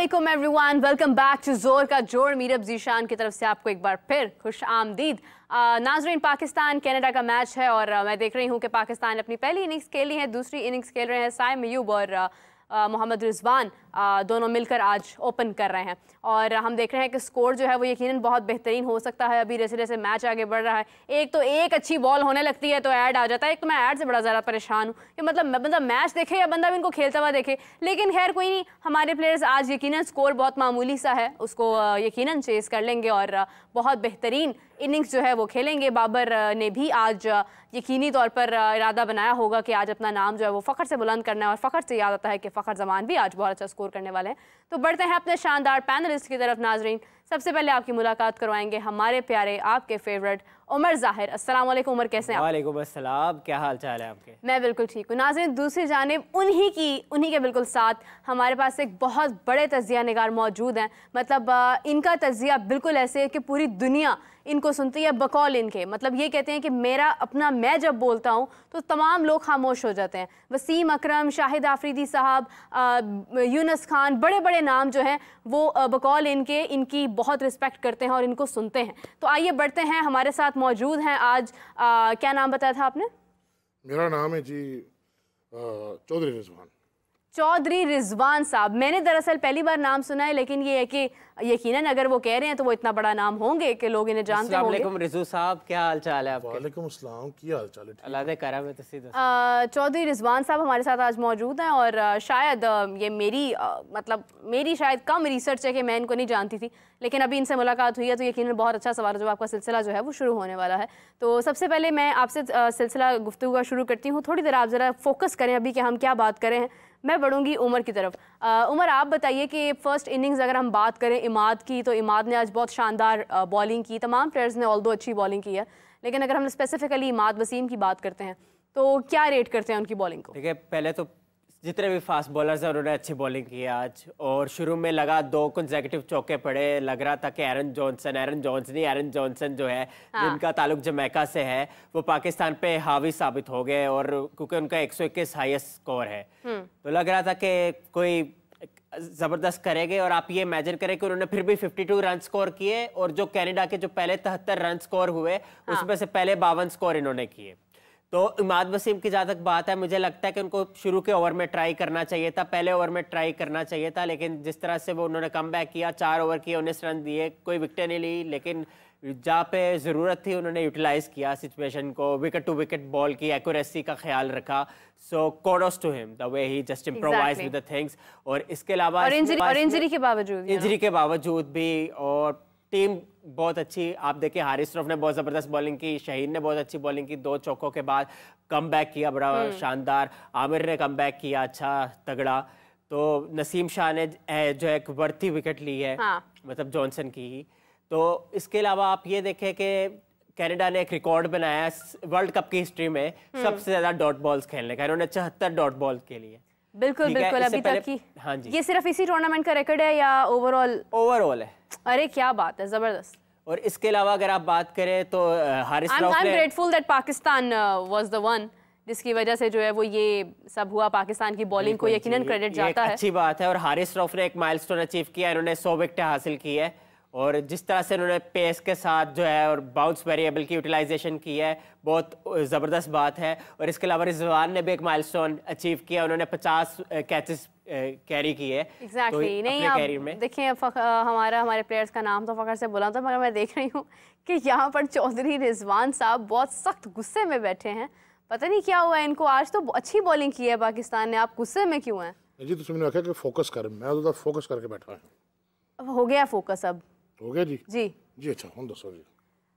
अस्सलामुअलैकुम everyone, welcome back to जोर का जोड़। मीरब जीशान की तरफ से आपको एक बार फिर खुश आमदीद। नाजरीन, पाकिस्तान कनाडा का मैच है और मैं देख रही हूँ कि पाकिस्तान अपनी पहली इनिंग्स खेली है, दूसरी इनिंग्स खेल रहे हैं साइम अयूब और मोहम्मद रिजवान, दोनों मिलकर आज ओपन कर रहे हैं और हम देख रहे हैं कि स्कोर जो है वो यकीनन बहुत बेहतरीन हो सकता है। अभी जैसे जैसे मैच आगे बढ़ रहा है, एक तो एक अच्छी बॉल होने लगती है तो ऐड आ जाता है। एक तो मैं ऐड से बड़ा ज़्यादा परेशान हूँ कि मतलब बंदा मैच देखे या बंदा भी इनको खेलता हुआ देखे, लेकिन खैर कोई नहीं, हमारे प्लेयर्स आज यकीनन स्कोर बहुत मामूली सा है उसको यकीनन चेस कर लेंगे और बहुत बेहतरीन इनिंग्स जो है वो खेलेंगे। बाबर ने भी आज यकीनी तौर पर इरादा बनाया होगा कि आज अपना नाम जो है वो फ़ख्र से बुलंद करना है और फ़ख्र से याद आता है कि फ़ख्र जमान भी आज बहुत अच्छा स्कोर करने वाले हैं। तो बढ़ते हैं अपने शानदार पैनलिस्ट की तरफ। नाजरीन, सबसे पहले आपकी मुलाकात करवाएंगे हमारे प्यारे आपके फेवरेट उमर ज़ाहिर। अस्सलाम वालेकुम उमर, कैसे हैं आप? वालेकुम अस्सलाम, क्या हाल चाल है आपके? मैं बिल्कुल ठीक हूँ। नाज़रीन, दूसरी जानिब उन्हीं के बिल्कुल साथ हमारे पास एक बहुत बड़े तजिया निगार मौजूद हैं। मतलब इनका तजिया बिल्कुल ऐसे है कि पूरी दुनिया इनको सुनती है बकौल इनके। मतलब ये कहते हैं कि मेरा अपना मैं जब बोलता हूँ तो तमाम लोग खामोश हो जाते हैं। वसीम अकरम, शाहिद आफरीदी साहब, यूनुस खान, बड़े बड़े नाम जो हैं वो बकौल इनके इनकी बहुत रिस्पेक्ट करते हैं और इनको सुनते हैं। तो आइए बढ़ते हैं, हमारे साथ मौजूद हैं आज क्या नाम बताया था आपने? मेरा नाम है जी चौधरी रिजवान। चौधरी रिजवान साहब, मैंने दरअसल पहली बार नाम सुना है, लेकिन ये है कि यकीनन अगर वो कह रहे हैं तो वो इतना बड़ा नाम होंगे कि लोग इन्हें जानते होंगे। अस्सलाम वालेकुम रिजू साहब, क्या हाल चाल है आपके? वालेकुम अस्सलाम, क्या हाल चाल है? अल्लाह दे करम है। तो चौधरी रिजवान साहब हमारे साथ आज मौजूद हैं और शायद ये मेरी शायद कम रिसर्च है कि मैं इनको नहीं जानती थी, लेकिन अभी इनसे मुलाकात हुई है तो यकीनन बहुत अच्छा सवाल जवाब का सिलसिला जो है वो शुरू होने वाला है। तो सबसे पहले मैं आपसे सिलसिला गुफ्तगू का शुरू करती हूँ। थोड़ी देर आप ज़रा फोकस करें अभी कि हम क्या बात करें हैं। मैं बढ़ूंगी उमर की तरफ। उमर, आप बताइए कि फ़र्स्ट इनिंग्स अगर हम बात करें इमाद की, तो इमाद ने आज बहुत शानदार बॉलिंग की। तमाम प्लेयर्स ने ऑल्दो अच्छी बॉलिंग की है, लेकिन अगर हम स्पेसिफिकली इमाद वसीम की बात करते हैं तो क्या रेट करते हैं उनकी बॉलिंग को? देखिए, पहले तो जितने भी फास्ट बॉलर्स हैं उन्होंने अच्छी बॉलिंग की है आज, और शुरू में लगा 2 कंसेक्यूटिव चौके पड़े, लग रहा था कि एरन जॉनसन जो है जिनका ताल्लुक जमैका से है वो पाकिस्तान पे हावी साबित हो गए, और क्योंकि उनका 121 हाईएस्ट स्कोर है तो लग रहा था कि कोई जबरदस्त करेंगे। और आप ये इमेजिन करें कि उन्होंने फिर भी 52 रन स्कोर किए, और जो कनाडा के जो पहले 73 रन स्कोर हुए उसमें से पहले 52 स्कोर इन्होंने किए। तो इमाद वसीम की जहाँ तक बात है, मुझे लगता है कि उनको शुरू के ओवर में ट्राई करना चाहिए था, पहले ओवर में ट्राई करना चाहिए था, लेकिन जिस तरह से वो उन्होंने कम बैक किया, 4 ओवर किए, 19 रन दिए, कोई विकेट नहीं ली, लेकिन जहाँ पे ज़रूरत थी उन्होंने यूटिलाइज किया सिचुएशन को, विकेट टू विकेट बॉल की एक्यूरेसी का ख्याल रखा। So kudos to him the way he just improvise with the things. और इसके अलावा इंजरी के बावजूद भी, और टीम बहुत अच्छी, आप देखिए हारिस रऊफ ने बहुत ज़बरदस्त बॉलिंग की, शहीन ने बहुत अच्छी बॉलिंग की, 2 चौकों के बाद कम बैक किया बड़ा शानदार, आमिर ने कम बैक किया अच्छा तगड़ा, तो नसीम शाह ने जो एक बढ़ती विकेट ली है, मतलब जॉनसन की ही। तो इसके अलावा आप ये देखें कि कनाडा ने एक रिकॉर्ड बनाया वर्ल्ड कप की हिस्ट्री में सबसे ज़्यादा डॉट बॉल्स खेलने का, इन्होंने 74 डॉट बॉल खेली है। बिल्कुल अभी तक की। हाँ जी, ये सिर्फ इसी टूर्नामेंट का रिकॉर्ड है या ओवरऑल है? अरे क्या बात है, जबरदस्त। और इसके अलावा अगर आप बात करें तो हारिस रऊफ ने grateful that Pakistan was the one जिसकी वजह से जो है वो ये सब हुआ, पाकिस्तान की बॉलिंग को यकीनन क्रेडिट जाता है। अच्छी बात है। और हारिस रऊफ ने एक माइलस्टोन अचीव किया, इन्होंने 100 विकेटें हासिल की है, और जिस तरह से उन्होंने पेस के साथ जो है और बाउंस वेरिएबल की यूटिलाइजेशन की है, बहुत ज़बरदस्त बात है। और इसके अलावा रिजवान ने भी एक माइलस्टोन अचीव किया, उन्होंने 50 कैचेस कैरी की है। एग्जैक्टली नहीं, आप देखिए हमारे प्लेयर्स का नाम तो फ़ख्र से बोला था, मगर मैं देख रही हूँ कि यहाँ पर चौधरी रिजवान साहब बहुत सख्त गुस्से में बैठे हैं। पता नहीं क्या हुआ इनको, आज तो अच्छी बॉलिंग की है पाकिस्तान ने, आप गुस्से में क्यों हैं? जी तो तुमने कहा कि फोकस कर, मैं तो फोकस करके बैठा हूं। हो गया फोकस, अब हो गया जी जी। अच्छा, हम दसो जी।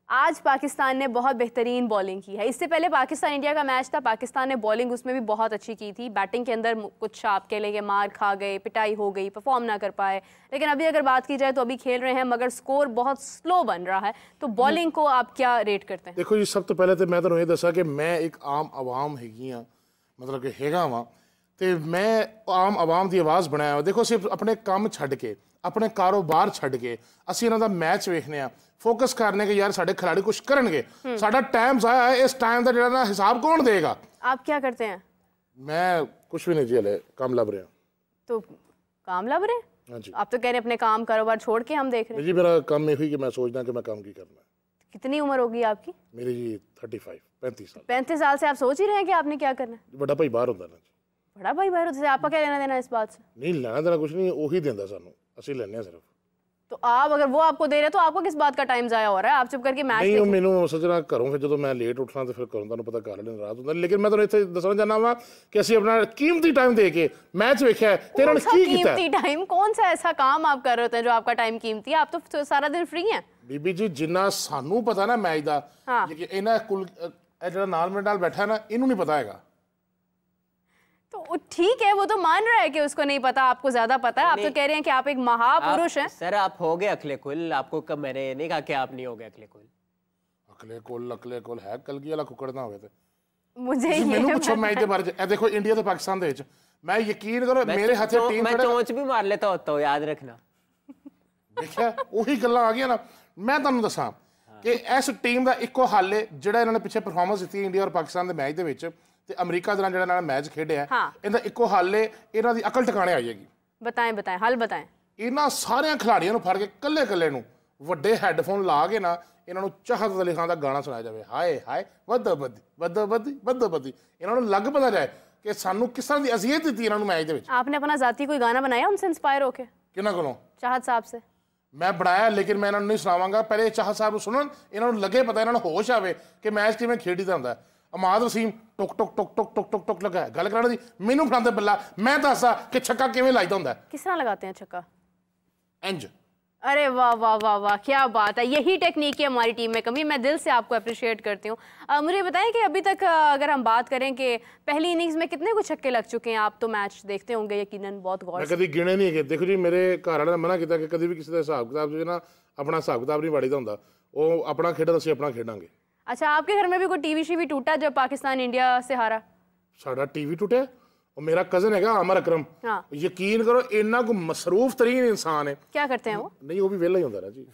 आज पाकिस्तान ने बहुत बेहतरीन बॉलिंग की है। इससे पहले पाकिस्तान इंडिया का मैच था, पाकिस्तान ने बॉलिंग उसमें भी बहुत अच्छी की थी। बैटिंग के अंदर कुछ आप कह लेंगे मार खा गए, पिटाई हो गई, परफॉर्म ना कर पाए, लेकिन अभी अगर बात की जाए तो अभी खेल रहे हैं, मगर स्कोर बहुत स्लो बन रहा है। तो बॉलिंग को आप क्या रेट करते हैं? देखो जी, सब तो पहले तो मैं तो ये दसा कि मैं एक आम आवाम हैगी हाँ, मतलब कि हैगा वा, तो मैं आम आवाम की आवाज़ बनाया। देखो सिर्फ अपने काम छड्ड के, अपने कारोबार छड्ड के ਅਸੀਂ ਇਹਨਾਂ ਦਾ ਮੈਚ ਵੇਖਨੇ ਆ, फोकस करने के यार साढ़े खिलाड़ी कुछ करनगे, साढ़ा टाइम ज़ाया है, इस टाइम का जो हिसाब कौन देगा? आप क्या करते हैं? मैं कुछ भी नहीं जी, काम लब रहे। तो काम लब रहे? हाँ जी। आप तो कह रहे हैं अपने काम कारोबार छोड़ के हम देख रहे हैं। जी मेरा काम यही कि मैं सोचना कि मैं काम की करना है। कितनी उम्र होगी आपकी? मेरी जी 35 साल। 35 साल से आप सोच ही रहे हैं कि आपने क्या करना है? बड़ा भाई बाहर होता ना जी। बड़ा भाई बाहर होता है, आपका क्या लेना देना इस बात से? नहीं लेना देना कुछ नहीं, ਉਹੀ ਦਿੰਦਾ ਸਾਨੂੰ, ਅਸੀਂ ਲੈਣੇ ਸਿਰਫ। तो आप अगर वो आपको दे रहे तो आपको किस बात का टाइम जाया हो रहा है? आप चुप करके मैच नहीं ਮੈਨੂੰ ਸੱਜਣਾ ਘਰੋਂ ਫਿਰ ਜਦੋਂ ਮੈਂ ਲੇਟ ਉੱਠਣਾ ਤੇ ਫਿਰ ਘਰੋਂ ਤੁਹਾਨੂੰ ਪਤਾ ਘਰ ਵਾਲੇ ਨਾਰਾਜ਼ ਹੁੰਦੇ, ਲੇਕਿਨ ਮੈਂ ਤੁਹਾਨੂੰ ਇੱਥੇ ਦੱਸਣਾ ਚਾਹਨਾ ਵਾਂ ਕਿ ਅਸੀਂ ਆਪਣਾ ਕੀਮਤੀ ਟਾਈਮ ਦੇ ਕੇ ਮੈਚ ਵੇਖਿਆ ਤੇ ਇਹਨਾਂ ਨੇ ਕੀ ਕੀਤਾ। कीमती टाइम? कौन सा ऐसा काम आप कर रहे होते हैं जो आपका टाइम कीमती है? आप तो सारा दिन फ्री हैं। ਬੀਬੀ ਜੀ ਜਿੰਨਾ ਸਾਨੂੰ ਪਤਾ ਨਾ ਮੈਚ ਦਾ, ਲੇਕਿਨ ਇਹਨਾਂ ਕੁਲ ਇਹ ਜਿਹੜਾ ਨਾਲ ਮੇਰੇ ਨਾਲ ਬੈਠਾ ਨਾ ਇਹਨੂੰ ਨਹੀਂ ਪਤਾ ਹੈਗਾ। तो ठीक है, वो तो मान रहा है कि उसको नहीं पता, आपको ज्यादा पता है। आप तो कह रहे हैं कि आप एक महापुरुष हैं। सर आप हो गए अखले कुल, आपको कब मैंने नहीं कहा कि आप नहीं हो गए अखले कुल। ਅਕਲੇ ਕੋਲ ਹੈ ਕਲਗੀ ਵਾਲਾ ਕੁੱਕੜ ਨਾ ਹੋਵੇ ਤੇ मुझे ये ਮੈਨੂੰ ਪੁੱਛੋ ਮੈਚ ਦੇ ਬਾਰੇ ਚ। ਇਹ ਦੇਖੋ ਇੰਡੀਆ ਤੇ ਪਾਕਿਸਤਾਨ ਦੇ ਵਿੱਚ ਮੈਂ ਯਕੀਨ ਕਰੋ ਮੇਰੇ ਹੱਥੇ ਟੀਮ मैं चोंच भी मार लेता होता हूँ, याद रखना। ਦੇਖਿਆ ਉਹੀ ਗੱਲਾਂ ਆ ਗਈਆਂ ਨਾ। ਮੈਂ ਤੁਹਾਨੂੰ ਦੱਸਾਂ ਕਿ ਇਸ ਟੀਮ ਦਾ ਇੱਕੋ ਹੱਲ ਹੈ ਜਿਹੜਾ ਇਹਨਾਂ ਨੇ ਪਿੱਛੇ ਪਰਫਾਰਮੈਂਸ ਦਿੱਤੀ ਇੰਡੀਆ ਔਰ ਪਾਕਿਸਤਾਨ ਦੇ ਮੈਚ ਦੇ ਵਿੱਚ ਤੇ ਅਮਰੀਕਾ ਦੇ ਨਾਲ ਜਿਹੜਾ ਇਹਨਾਂ ਨੇ ਮੈਚ ਖੇਡਿਆ, ਇਹਦਾ ਇੱਕੋ ਹੱਲ ਹੈ, ਇਹਨਾਂ ਦੀ ਅਕਲ ਟਿਕਾਣੇ ਆ ਜਾਏਗੀ। बताएं बताएं, हल बताएं। ਇਹਨਾਂ ਸਾਰਿਆਂ ਖਿਡਾਰੀਆਂ ਨੂੰ ਫੜ ਕੇ ਕੱਲੇ ਨੂੰ ਵੱਡੇ ਹੈੱਡਫੋਨ ਲਾ ਕੇ ਨਾ ਇਹਨਾਂ ਨੂੰ ਚਾਹਤ ਅਲੀ ਖਾਨ ਦਾ ਗਾਣਾ ਸੁਣਾਇਆ ਜਾਵੇ, ਹਾਏ ਹਾਏ ਵੱਧ ਇਹਨਾਂ ਨੂੰ ਲੱਗ ਪਤਾ ਜਾਏ ਕਿ ਸਾਨੂੰ ਕਿਸ ਤਰ੍ਹਾਂ ਦੀ ਅਜ਼ੀਅਤ ਦਿੱਤੀ ਇਹਨਾਂ ਨੂੰ ਮੈਚ ਦੇ ਵਿੱਚ। आपने अपना जाती कोई गाना बनाया उनसे इंस्पायर होके? ਕਿਹਨਾਂ ਕੋਲੋਂ? चाहत साहब से। ਮੈਂ ਬਣਾਇਆ ਲੇਕਿਨ ਮੈਂ ਇਹਨਾਂ ਨੂੰ ਨਹੀਂ ਸੁਣਾਵਾਂਗਾ। ਪਹਿਲੇ ਚਾਹਤ ਸਾਹਿਬ ਨੂੰ ਸੁਣਨ, ਇਹਨਾਂ ਨੂੰ ਲੱਗੇ ਪਤਾ, ਇਹਨਾਂ ਨੂੰ ਹੋਸ਼ ਆਵੇ ਕਿ ਮੈਚ ਕਿਵੇਂ ਖੇਡੀਦਾ ਹੁੰਦਾ। ਅਮਾਦ ਵਸੀਮ ਟੁਕ ਲਗਾ ਗੱਲ ਕਰਾਉਣ ਦੀ, ਮੈਨੂੰ ਫੜਾਉਂਦੇ ਬੱਲਾ, ਮੈਂ ਦੱਸਦਾ ਕਿ ਛੱਕਾ ਕਿਵੇਂ ਲਾਈਦਾ ਹੁੰਦਾ। किस तरह लगाते हैं छक्का? ਇੰਜ। अरे वाह वाह वाह वाह, क्या बात है। यही टेक्निक है हमारी टीम में कमी। मैं दिल से आपको अप्रिशिएट करती हूँ। मुझे बताएं कि अभी तक अगर हम बात करें कि पहली इनिंग्स में कितने कुछ छक्के लग चुके हैं? आप तो मैच देखते होंगे यकीनन बहुत गौर मैं से। कभी गिने नहीं है। देखो जी मेरे घर वाले ने मना किया कि कभी भी किसी का हिसाब किताब जो है ना अपना हिसाब किताब नहीं बाड़ी होंगे, वो अपना खेडा असं अपना खेडांगे। अच्छा, आपके घर में भी कोई टीवी शीवी टूटा जब पाकिस्तान इंडिया से हारा? साडा टीवी टूटे। और मेरा कजन है अमर अकरम, यकीन करो इन्ना को मसरूफ तरीन इंसान है। क्या करते हैं वो? नहीं वो भी वेला ही होता है जी।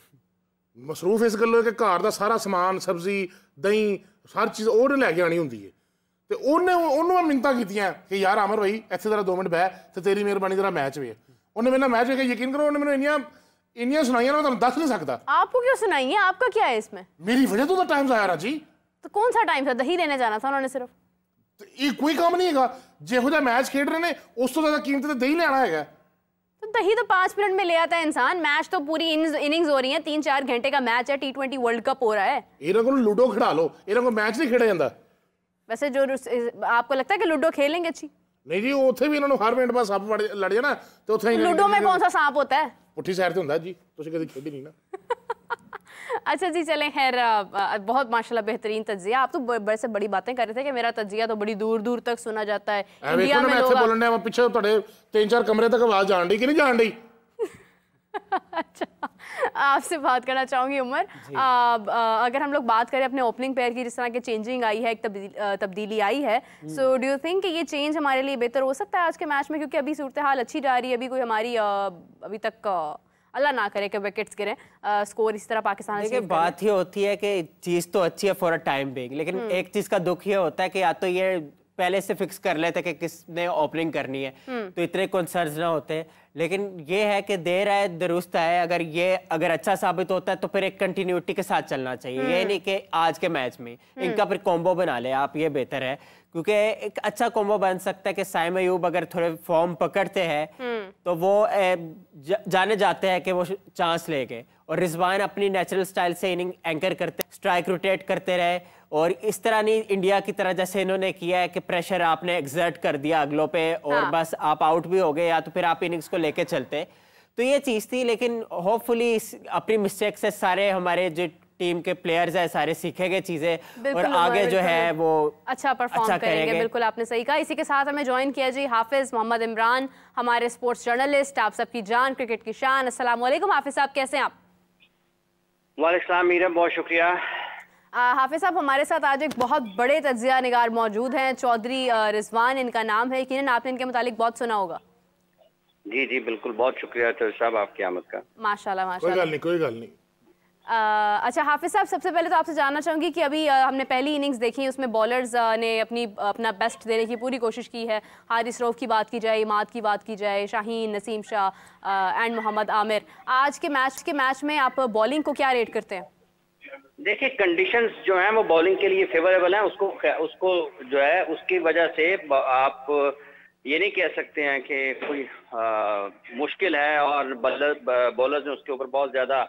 मसरूफ इस गल कि घर का सारा समान सब्जी दही हर चीज़ ਉਹਨੇ ਲੈ ਕੇ ਆਣੀ ਹੁੰਦੀ ਹੈ ਤੇ ਉਹਨੂੰ ਮੈਂ ਮਿੰਨਤਾਂ ਕੀਤੀਆਂ ਕਿ ਯਾਰ ਅਮਰ ਭਾਈ ਇੱਥੇ ਜ਼ਰਾ 2 ਮਿੰਟ ਬਹਿ ਤੇ ਤੇਰੀ ਮਿਹਰਬਾਨੀ ਜ਼ਰਾ ਮੈਚ ਵੇ। ਉਹਨੇ ਮੇਰੇ ਨਾਲ ਮੈਚ ਵੇਖਿਆ, ਯਕੀਨ ਕਰੋ ਉਹਨੇ ਮੈਨੂੰ ਇੰਨੀਆਂ ਸੁਣਾਈਆਂ ਨਾ, ਮੈਂ ਤੁਹਾਨੂੰ ਦੱਸ ਨਹੀਂ ਸਕਦਾ। आपको क्यों सुनाई है? आपका क्या है इसमें? मेरी वजह तो टाइम जाया रहा जी। तो कौन सा टाइम था? दही लेने जाना था उन्होंने सिर्फ। ਇਹ ਕੋਈ ਕੰਮ ਨਹੀਂ ਹੈਗਾ। ਜਿਹੋ ਜਿਹਾ ਮੈਚ ਖੇਡ ਰਹੇ ਨੇ ਉਸ ਤੋਂ ਜ਼ਿਆਦਾ ਕੀਮਤ ਤੇ ਦਹੀਂ ਲੈਣਾ ਹੈਗਾ। तो दही तो 5 मिनट में ले आता है इंसान। मैच तो पूरी इनिंग्स हो रही है, 3-4 घंटे का मैच है, T20 वर्ल्ड कप हो रहा है। ਇਹਨਾਂ ਕੋਲ ਲੂਡੋ ਖਿਡਾ ਲਓ, ਇਹਨਾਂ ਕੋਲ ਮੈਚ ਨਹੀਂ ਖੇਡਿਆ ਜਾਂਦਾ। वैसे जो आपको लगता है कि लूडो खेलेंगे अच्छी? ਨਹੀਂ ਜੀ ਉੱਥੇ ਵੀ ਇਹਨਾਂ ਨੂੰ ਹਰ ਮਿੰਟ ਬਾਅਦ ਸੱਪ ਲੜ ਜਾਣਾ ਤੇ ਉੱਥੇ लूडो में कौन सा सांप होता है? ਪੁੱਠੀ ਸਾਈਡ ਤੇ ਹੁੰਦਾ ਜੀ, ਤੁਸੀਂ ਕਦੀ ਖੇਡੀ ਨਹੀਂ ਨਾ। अच्छा जी, चलें खैर, बहुत माशाल्लाह बेहतरीन तज्जिया। आप तो बड़े से बड़ी बातें कर रहे थे कि मेरा तज्जिया तो बड़ी दूर दूर तक सुना जाता है इंडिया में। लोग बोलने हैं पीछे ਤੁਹਾਡੇ 3-4 कमरे तक आवाज जान रही कि नहीं जान रही? अच्छा, आपसे बात करना चाहूंगी उमर, अगर हम लोग बात करें अपने ओपनिंग पेयर की, जिस तरह की चेंजिंग आई है, एक तब्दीली आई है, सो डू यू थिंक कि ये चेंज हमारे लिए बेहतर हो सकता है आज के मैच में? क्योंकि अभी सूरत हाल अच्छी जा रही है, अभी कोई हमारी अभी तक अल्लाह ना करे कि विकेट्स गिरे, स्कोर इस तरह पाकिस्तान। देखिए बात ये होती है कि चीज़ तो अच्छी है फॉर अ टाइम बिंग, लेकिन एक चीज़ का दुख ये होता है कि या तो ये पहले से फिक्स कर लेते कि किसने ओपनिंग करनी है तो इतने कंसर्न्स ना होते, लेकिन ये है कि देर आए दुरुस्त आए। अगर अच्छा साबित होता है तो फिर एक कंटिन्यूटी के साथ चलना चाहिए, ये नहीं कि आज के मैच में इनका फिर कॉम्बो बना ले आप, ये बेहतर है। क्योंकि एक अच्छा कॉम्बो बन सकता है कि साइम अयूब अगर थोड़े फॉर्म पकड़ते हैं तो वो जाने जाते हैं कि वो चांस लेके, और रिजवान अपनी नेचुरल स्टाइल से इनिंग एंकर करते, स्ट्राइक रोटेट करते रहे, और इस तरह नहीं इंडिया की तरह जैसे इन्होंने किया है कि प्रेशर आपने एक्सर्ट कर दिया अगलों पे और बस आप आउट भी हो गए या तो फिर आप इनिंग्स को लेके चलते, तो ये चीज़ थी। लेकिन होपफुली अपनी मिस्टेक से सारे हमारे जो टीम के प्लेयर्स है सारे सीखेंगे चीजें और आगे जो है वो अच्छा परफॉर्म करेंगे। बिल्कुल आपने सही कहा। इसी के साथ हमें ज्वाइन किया जी हाफिज मोहम्मद इमरान, हमारे स्पोर्ट्स जर्नलिस्ट, आप सबकी जान, क्रिकेट की शान। अस्सलाम वालेकुम हाफिज साहब, कैसे हैं आप? वालेकुम मीरम, बहुत शुक्रिया। हाफिज साहब हमारे साथ आज एक बहुत बड़े तज्जिया निगार मौजूद हैं, चौधरी रिजवान इनका नाम है, यकीनन आपने इनके मुतालिक बहुत सुना होगा। जी जी बिल्कुल, बहुत शुक्रिया चौधरी साहब आपकी आमद का। माशाल्लाह माशाल्लाह। कोई गल नहीं। अच्छा हाफिज साहब, सबसे पहले तो आपसे जानना चाहूंगी कि अभी हमने पहली इनिंग्स देखी, उसमें बॉलर्स ने अपना बेस्ट देने की पूरी कोशिश की है। हारिस रऊफ की बात की जाए, इमाद की बात की जाए, शाहीन, नसीम शाह एंड मोहम्मद आमिर। आज के मैच में आप बॉलिंग को क्या रेट करते हैं? देखिए, कंडीशंस जो हैं वो बॉलिंग के लिए फेवरेबल हैं। उसको जो है उसकी वजह से आप ये नहीं कह सकते हैं कि कोई मुश्किल है और बॉलर्स ने उसके ऊपर बहुत ज्यादा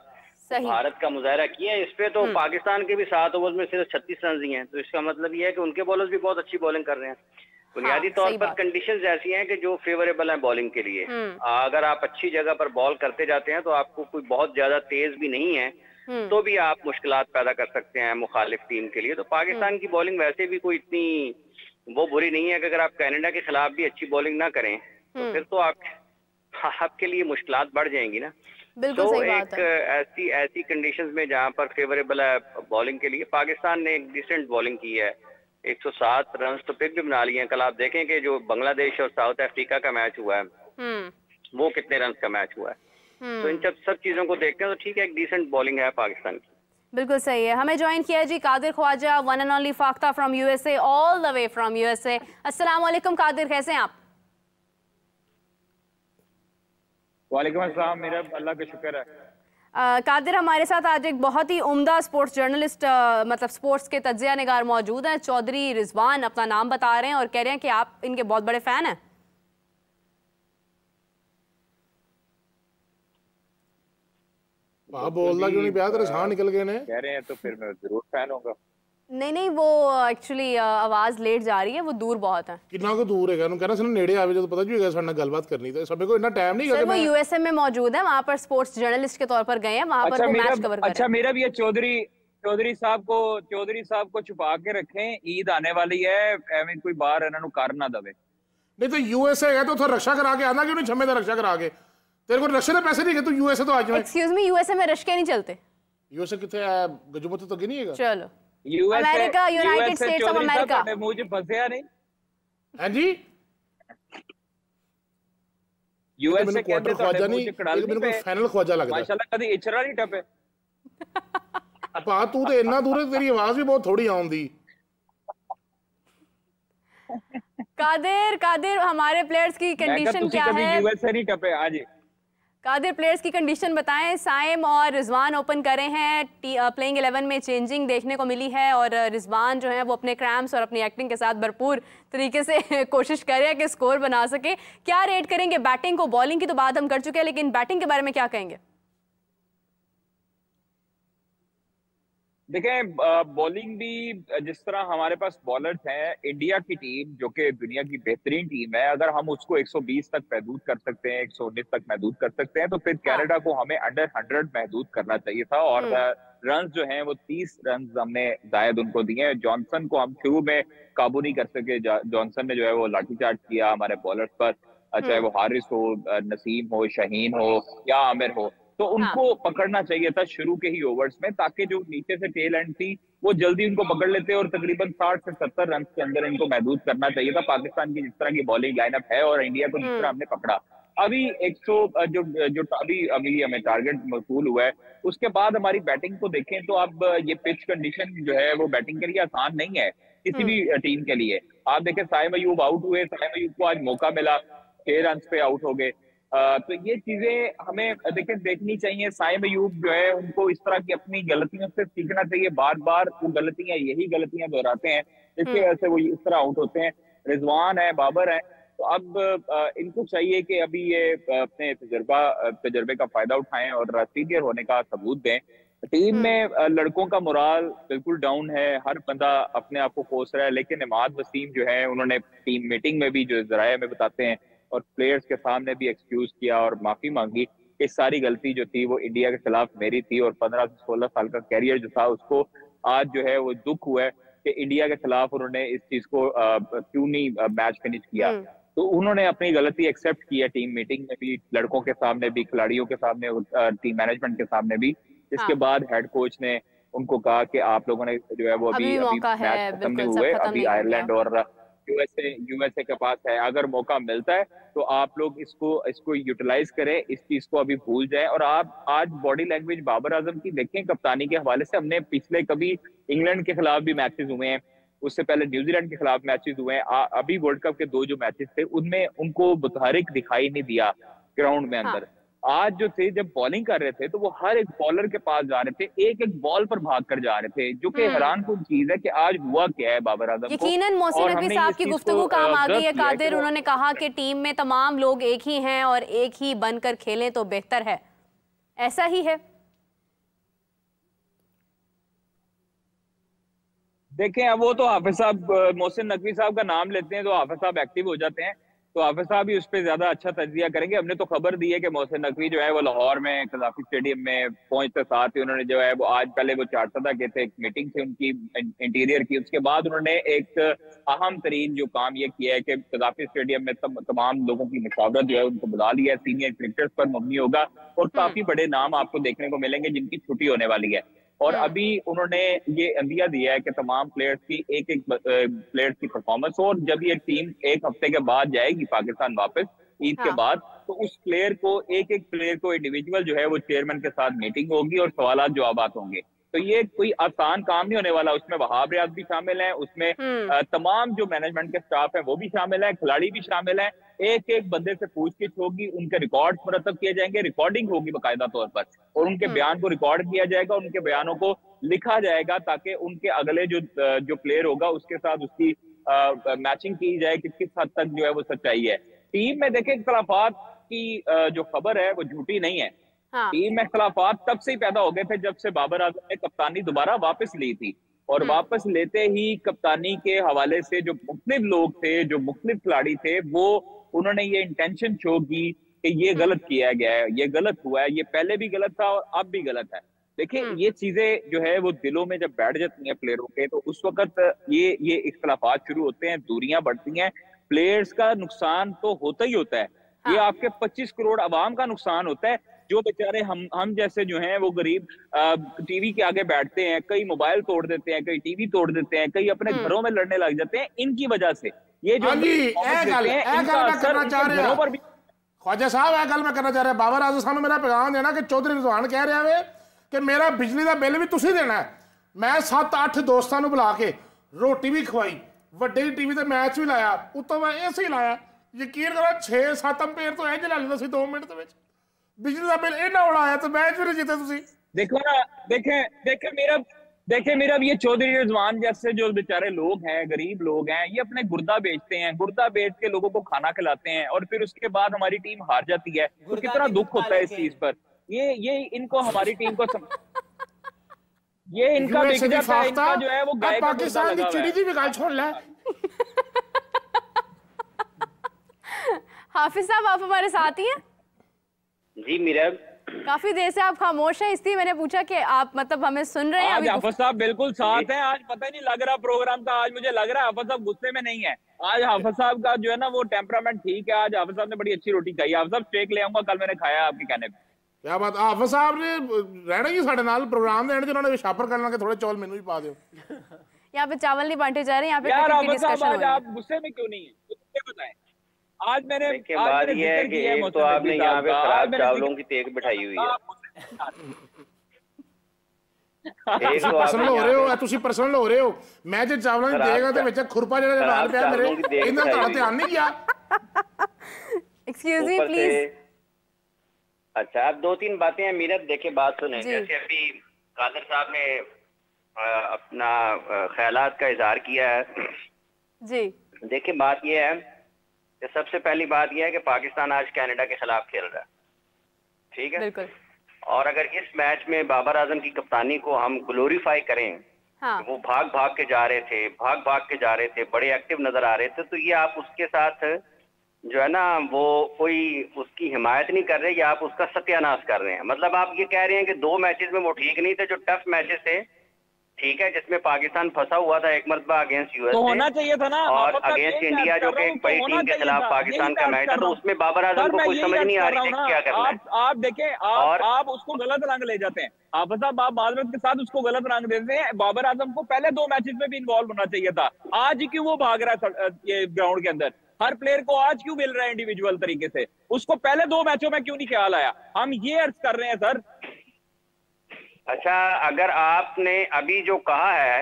भारत का मुजाहरा किया है। इस पे तो पाकिस्तान के भी 7 ओवर में सिर्फ 36 रन ही हैं, तो इसका मतलब ये है कि उनके बॉलर्स भी बहुत अच्छी बॉलिंग कर रहे हैं। बुनियादी तौर पर कंडीशंस ऐसी हैं कि जो फेवरेबल हैं बॉलिंग के लिए। अगर आप अच्छी जगह पर बॉल करते जाते हैं तो आपको कोई बहुत ज्यादा तेज भी नहीं है तो भी आप मुश्किलात पैदा कर सकते हैं मुखालिफ टीम के लिए। तो पाकिस्तान की बॉलिंग वैसे भी कोई इतनी वो बुरी नहीं है कि अगर आप कनाडा के खिलाफ भी अच्छी बॉलिंग ना करें तो फिर तो आपके लिए मुश्किलात बढ़ जाएंगी ना। बिल्कुल सही बात है। ऐसी कंडीशंस में जहां पर फेवरेबल है बॉलिंग के लिए, पाकिस्तान ने एक डिसेंट बॉलिंग की है। 107 रन तो पिक भी बना लिए हैं। कल आप देखें कि जो बांग्लादेश और साउथ अफ्रीका का मैच हुआ है वो कितने रन का मैच हुआ है। तो इन सब चीजों को देखते हैं तो ठीक है, एक डिसेंट बॉलिंग है पाकिस्तान की। बिल्कुल सही है। हमें ज्वाइन किया जी Qadir Khawaja, one and only Fakhta from USA, all the way from USA. अस्सलाम वालेकुम कादिर, कैसे हैं आप? वालेकुम अस्सलाम, मेरा अल्लाह का शुक्र है। कादिर, हमारे साथ आज एक बहुत ही उम्दा स्पोर्ट्स जर्नलिस्ट मतलब स्पोर्ट्स के तज्जिया निगार मौजूद हैं। चौधरी रिजवान अपना नाम बता रहे हैं और कह रहे हैं कि आप इनके बहुत बड़े फैन हैं। बोलना क्यों नहीं प्यार, तेरे साह निकल गए ने। कह रहे हैं तो फिर मैं जरूर फैन होगा। नहीं, वो एक्चुअली आवाज लेट जा रही है, वो दूर बहुत है। कितना को दूर है? कहना सन नेड़े आवे जो पता जो साडे नाल गलबात करनी तो सबे को इतना टाइम नहीं सर, वो यूएसए में मौजूद है, वहां पर स्पोर्ट्स जर्नलिस्ट के तौर पर गए हैं, वहां पर वो मैच कवर कर रहे हैं। अच्छा, मेरा भी है चौधरी साहब को छुपा के रखें, ईद आने वाली है, एवें कोई बाहर इन्हां नूं कर ना दवे। नहीं तो यूएसए है तो उथे रक्षा करा के आना, क्यों नहीं छमे दा रक्षा करा के? तेरे को रशिया के पैसे नहीं है, तू यूएसए तो आज में। एक्सक्यूज मी, यूएसए में रश्के नहीं चलते। यूएसए किथे है? गजुमत तो नहीं है। चलो, America, United states of America. मुझे फंसया नहीं। हां जी, यूएसए के क्वार्टर ख्वाजा नहीं, मेरे को फाइनल ख्वाजा लगदा है। माशाल्लाह कदी इचरा नहीं टपे। अपा तू तो इतना दूर है, तेरी आवाज भी बहुत थोड़ी आउंदी। कादिर, हमारे प्लेयर्स की कंडीशन क्या है? यूएसए नहीं टपे आज। कादिर, प्लेयर्स की कंडीशन बताएं। साइम और रिजवान ओपन करे हैं, प्लेइंग 11 में चेंजिंग देखने को मिली है और रिजवान जो है वो अपने क्रैम्स और अपनी एक्टिंग के साथ भरपूर तरीके से कोशिश कर रहे हैं कि स्कोर बना सके। क्या रेट करेंगे बैटिंग को? बॉलिंग की तो बात हम कर चुके हैं, लेकिन बैटिंग के बारे में क्या कहेंगे? देखें, बॉलिंग भी जिस तरह हमारे पास बॉलर्स हैं, इंडिया की टीम जो कि दुनिया की बेहतरीन टीम है, अगर हम उसको 120 तक महदूद कर सकते हैं, 119 तक महदूद कर सकते हैं, तो फिर कनाडा को हमें अंडर 100 महदूद करना चाहिए था। और रन जो हैं वो 30 रन हमने जायद उनको दिए हैं। जॉनसन को हम शुरू में काबू नहीं कर सके। जॉनसन ने जो है वो लाठीचार्ज किया हमारे बॉलर्स पर, चाहे वो हारिस हो, नसीम हो, शाहीन हो या आमिर हो, तो उनको पकड़ना चाहिए था शुरू के ही ओवर्स में, ताकि जो नीचे से टेल एंड थी वो जल्दी उनको पकड़ लेते और तकरीबन 60 से 70 रन के अंदर इनको महदूद करना चाहिए था। पाकिस्तान की जिस तरह की बॉलिंग लाइनअप है और इंडिया को जिस तरह हमने पकड़ा, अभी 100 जो अभी हमें टारगेट मौसूल हुआ है, उसके बाद हमारी बैटिंग को देखें तो अब ये पिच कंडीशन जो है वो बैटिंग के लिए आसान नहीं है किसी भी टीम के लिए। आप देखें, साइम अयूब आउट हुए, साइम अयूब को आज मौका मिला, 6 रन पे आउट हो गए। तो ये चीजें हमें देखनी चाहिए। साइम अयूब जो है उनको इस तरह की अपनी गलतियों से सीखना चाहिए। बार बार वो यही गलतियां दोहराते हैं, जिसकी वजह से वो इस तरह आउट होते हैं। रिजवान है, बाबर है, तो अब इनको चाहिए कि अभी ये अपने तजर्बे का फायदा उठाएं और सीनियर होने का सबूत दें। टीम में लड़कों का मोराल बिल्कुल डाउन है, हर बंदा अपने आप को कोस रहा है, लेकिन इमाद वसीम जो है उन्होंने टीम मीटिंग में भी, जो जराये में बताते हैं और प्लेयर्स के सामने भी एक्सक्यूज किया और माफी मांगी कि सारी गलती जो थी वो इंडिया के खिलाफ मेरी थी। और 15 से 16 साल का कैरियर जो था उसको आज जो है वो दुख हुआ है कि इंडिया के खिलाफ उन्होंने इस चीज को क्यों नहीं मैच फिनिश किया। तो उन्होंने अपनी गलती एक्सेप्ट की है टीम मीटिंग में भी, लड़कों के सामने भी, खिलाड़ियों के सामने, टीम मैनेजमेंट के सामने भी। इसके बाद हेड कोच ने उनको कहा कि आप लोगों ने जो है वो अभी मैच खत्म नहीं हुए, अभी आयरलैंड और यूएसए के पास है। अगर मौका मिलता है तो आप लोग इसको यूटिलाइज करें, इस चीज को अभी भूल जाएं। और आप आज बॉडी लैंग्वेज बाबर आजम की देखें कप्तानी के हवाले से। हमने पिछले कभी इंग्लैंड के खिलाफ भी मैचेस हुए हैं, उससे पहले न्यूजीलैंड के खिलाफ मैचेस हुए हैं, अभी वर्ल्ड कप के 2 जो मैचेस थे उनमें उनको मुतहरिक दिखाई नहीं दिया ग्राउंड में अंदर। आज जो थे जब बॉलिंग कर रहे थे तो वो हर एक बॉलर के पास जा रहे थे, एक एक बॉल पर भाग कर जा रहे थे, जो कि हैरानकुन चीज है कि आज हुआ क्या है बाबर आजम को। यकीनन मोहसिन नकवी साहब की गुफ्तगू काम आ गई है कादिर। उन्होंने कहा कि टीम में तमाम लोग एक ही हैं और एक ही बनकर खेलें तो बेहतर है, ऐसा ही है। देखें अब वो तो हाफिज साहब, मोहसिन नकवी साहब का नाम लेते हैं तो हाफिज साहब एक्टिव हो जाते हैं, तो हाफिज साहब ही उस पर ज्यादा अच्छा तज्जिया करेंगे। हमने तो खबर दी है कि मोहसिन नकवी जो है वो लाहौर में कज़ाफी स्टेडियम में पहुंचते साथ ही उन्होंने जो है वो आज पहले वो चाहता था कि एक मीटिंग थी उनकी इंटीरियर की, उसके बाद उन्होंने एक अहम तरीन जो काम ये किया है कि कज़ाफी स्टेडियम में तमाम लोगों की मशावरत जो है उनको बुला लिया है, सीनियर क्रिकेटर्स पर मबनी होगा और काफी बड़े नाम आपको देखने को मिलेंगे जिनकी छुट्टी होने वाली है। और अभी उन्होंने ये अंदिया दिया है कि तमाम प्लेयर्स की एक एक प्लेयर्स की परफॉर्मेंस हो, और जब ये टीम 1 हफ्ते के बाद जाएगी पाकिस्तान वापस ईद के बाद, तो उस प्लेयर को एक एक प्लेयर को इंडिविजुअल जो है वो चेयरमैन के साथ मीटिंग होगी और सवाल जवाबात होंगे। तो ये कोई आसान काम नहीं होने वाला। उसमें वहाब रियाज भी शामिल है, उसमें तमाम जो मैनेजमेंट के स्टाफ है वो भी शामिल है, खिलाड़ी भी शामिल है। एक एक बंदे से पूछगिछ होगी, उनके रिकॉर्ड मुरतब किए जाएंगे, रिकॉर्डिंग होगी बाकायदा तौर पर, और उनके बयान को रिकॉर्ड किया जाएगा, उनके बयानों को लिखा जाएगा ताकि उनके अगले जो प्लेयर होगा उसके साथ उसकी मैचिंग की जाए कि किस हद तक जो है वो सच्चाई है। टीम में देखें इख्तलाफात की जो खबर है वो झूठी नहीं है। टीम में इख्तलाफात तब से ही पैदा हो गए थे जब से बाबर आजम ने कप्तानी दोबारा वापस ली थी, और वापस लेते ही कप्तानी के हवाले से जो मुख्तलिफ लोग थे, जो मुख्तलिफ खिलाड़ी थे, वो उन्होंने ये इंटेंशन शो की कि ये गलत किया गया है, ये गलत हुआ है, ये पहले भी गलत था और अब भी गलत है। देखिए ये चीजें जो है वो दिलों में जब बैठ जाती हैं प्लेयरों के, तो उस वक्त ये इख्तलाफात शुरू होते हैं, दूरियां बढ़ती हैं, प्लेयर्स का नुकसान तो होता ही होता है। ये आपके 25 करोड़ अवाम का नुकसान होता है, जो बेचारे हम जैसे जो हैं वो गरीब टीवी के आगे बैठते हैं, कई मोबाइल तोड़ देते हैं, कई टीवी तोड़ देते हैं, कई अपने घरों में लड़ने लग जाते हैं इनकी वजह से। ये जो ख्वाजा साहब गल मैं करना चाह रहा, बाबर आजम साहब मेरा पैगाम देना कि चौधरी रिजवान कह रहा है कि मेरा बिजली का बिल भी तुसी देना है। मैं 7-8 दोस्तों को बुला के रोटी भी खवाई, ਵੱਡੇ टीवी ਤੇ मैच भी लाया, उतो मैं ऐसे ही लाया, यकीन करो 6-7 अंपेयर तो इंज ला लेंदा सी 2 मिनट ਦੇ ਵਿੱਚ। बिजली का बिल इन्ना बड़ा आया तो मैच भी नहीं जीते तुसी। देखो ना, देखे मेरा ये चौधरी रिजवान जैसे जो बेचारे लोग हैं, गरीब लोग हैं, ये अपने गुर्दा बेचते हैं, गुर्दा बेच के लोगों को खाना खिलाते हैं और फिर उसके बाद हमारी टीम हार जाती है। तो कितना दुख होता है इस चीज पर। ये इनको हमारी टीम को ये इनका बिक जाता है, इनका जो है वो गाय का पाकिस्तान की चिड़ी दी भी गाल छोड़ ले। हाफिज साहब आप हमारे साथ ही हैं? जी मीरा, काफी देर से आप खामोश हैं, इसलिए मैंने पूछा कि आप मतलब हमें सुन रहे हैं। आज हाफिज साहब बिल्कुल साथ हैं। आज पता ही नहीं लग रहा प्रोग्राम का, आज मुझे लग रहा है हाफिज साहब गुस्से में नहीं है। आज हाफिज साहब का जो है ना वो टेम्परामेंट ठीक है। आज हाफिज साहब ने बड़ी अच्छी रोटी खाई। हाफिज साहब स्टेक ले आऊंगा, कल मैंने खाया आपके कहने पे। क्या बात, हाफिज साहब ने रहना ही साढ़े नाल प्रोग्राम देने जिन्होंने विशापर करना के थोड़े चौल मेनू भी पा दियो। यहाँ पे चावल नहीं बांटे जा रहे, यहाँ पे यार क्रिकेट की हाफिज साहब डिस्कशन हो आज रही है। आप गुस्से में क्यों नहीं है, मुझे बताएं। आज मैंने बात ये है कि एक तो आपने यहाँ पे खराब चावलों की तेग बिठाई हुई है। पर्सनल हो रहे हो, तुसी पर्सनल हो रहे हो। मैं जो चावलों की तेग ਦੇ ਵਿੱਚ ਖੁਰਪਾ ਜਿਹੜਾ ਨਾਲ ਪਿਆ ਮੇਰੇ, ਇਹਨਾਂ ਦਾ ਧਿਆਨ नहीं किया। Excuse me please. अच्छा, अब 2-3 बातें हैं मीरत, देखे बात सुने। जैसे अभी कादर साहब ने अपना ख्यालात का इजहार किया है जी। देखिए बात यह है कि सबसे पहली बात यह है कि पाकिस्तान आज कनाडा के खिलाफ खेल रहा है, ठीक है। बिल्कुल। और अगर इस मैच में बाबर आजम की कप्तानी को हम ग्लोरीफाई करें, वो भाग भाग के जा रहे थे, बड़े एक्टिव नजर आ रहे थे, तो ये आप उसके साथ जो है ना वो कोई उसकी हिमायत नहीं कर रहे, या आप उसका सत्यानाश कर रहे हैं। मतलब आप ये कह रहे हैं कि 2 मैचेस में वो ठीक नहीं थे, जो टफ मैचेस थे ठीक है, जिसमें पाकिस्तान फंसा हुआ था एक मरतबा अगेंस्ट यूएस तो होना चाहिए था ना, और अगेंस्ट इंडिया जो कि एक बड़ी टीम के खिलाफ पाकिस्तान का मैच था, तो उसमें बाबर आजम को कोई समझ नहीं आ रही थी क्या करना है। आप देखें, आप उसको गलत रंग ले जाते हैं। हाफिज साहब, आप माजरत के साथ उसको गलत रंग देते हैं। बाबर आजम को पहले 2 मैचेस में भी इन्वॉल्व होना चाहिए था। आज ही क्यों वो भाग रहा है ये ग्राउंड के अंदर? हर प्लेयर को आज क्यों मिल रहा है इंडिविजुअल तरीके से? उसको पहले 2 मैचों में क्यों नहीं ख्याल आया? हम ये अर्ज कर रहे हैं सर। अच्छा, अगर आपने अभी जो कहा है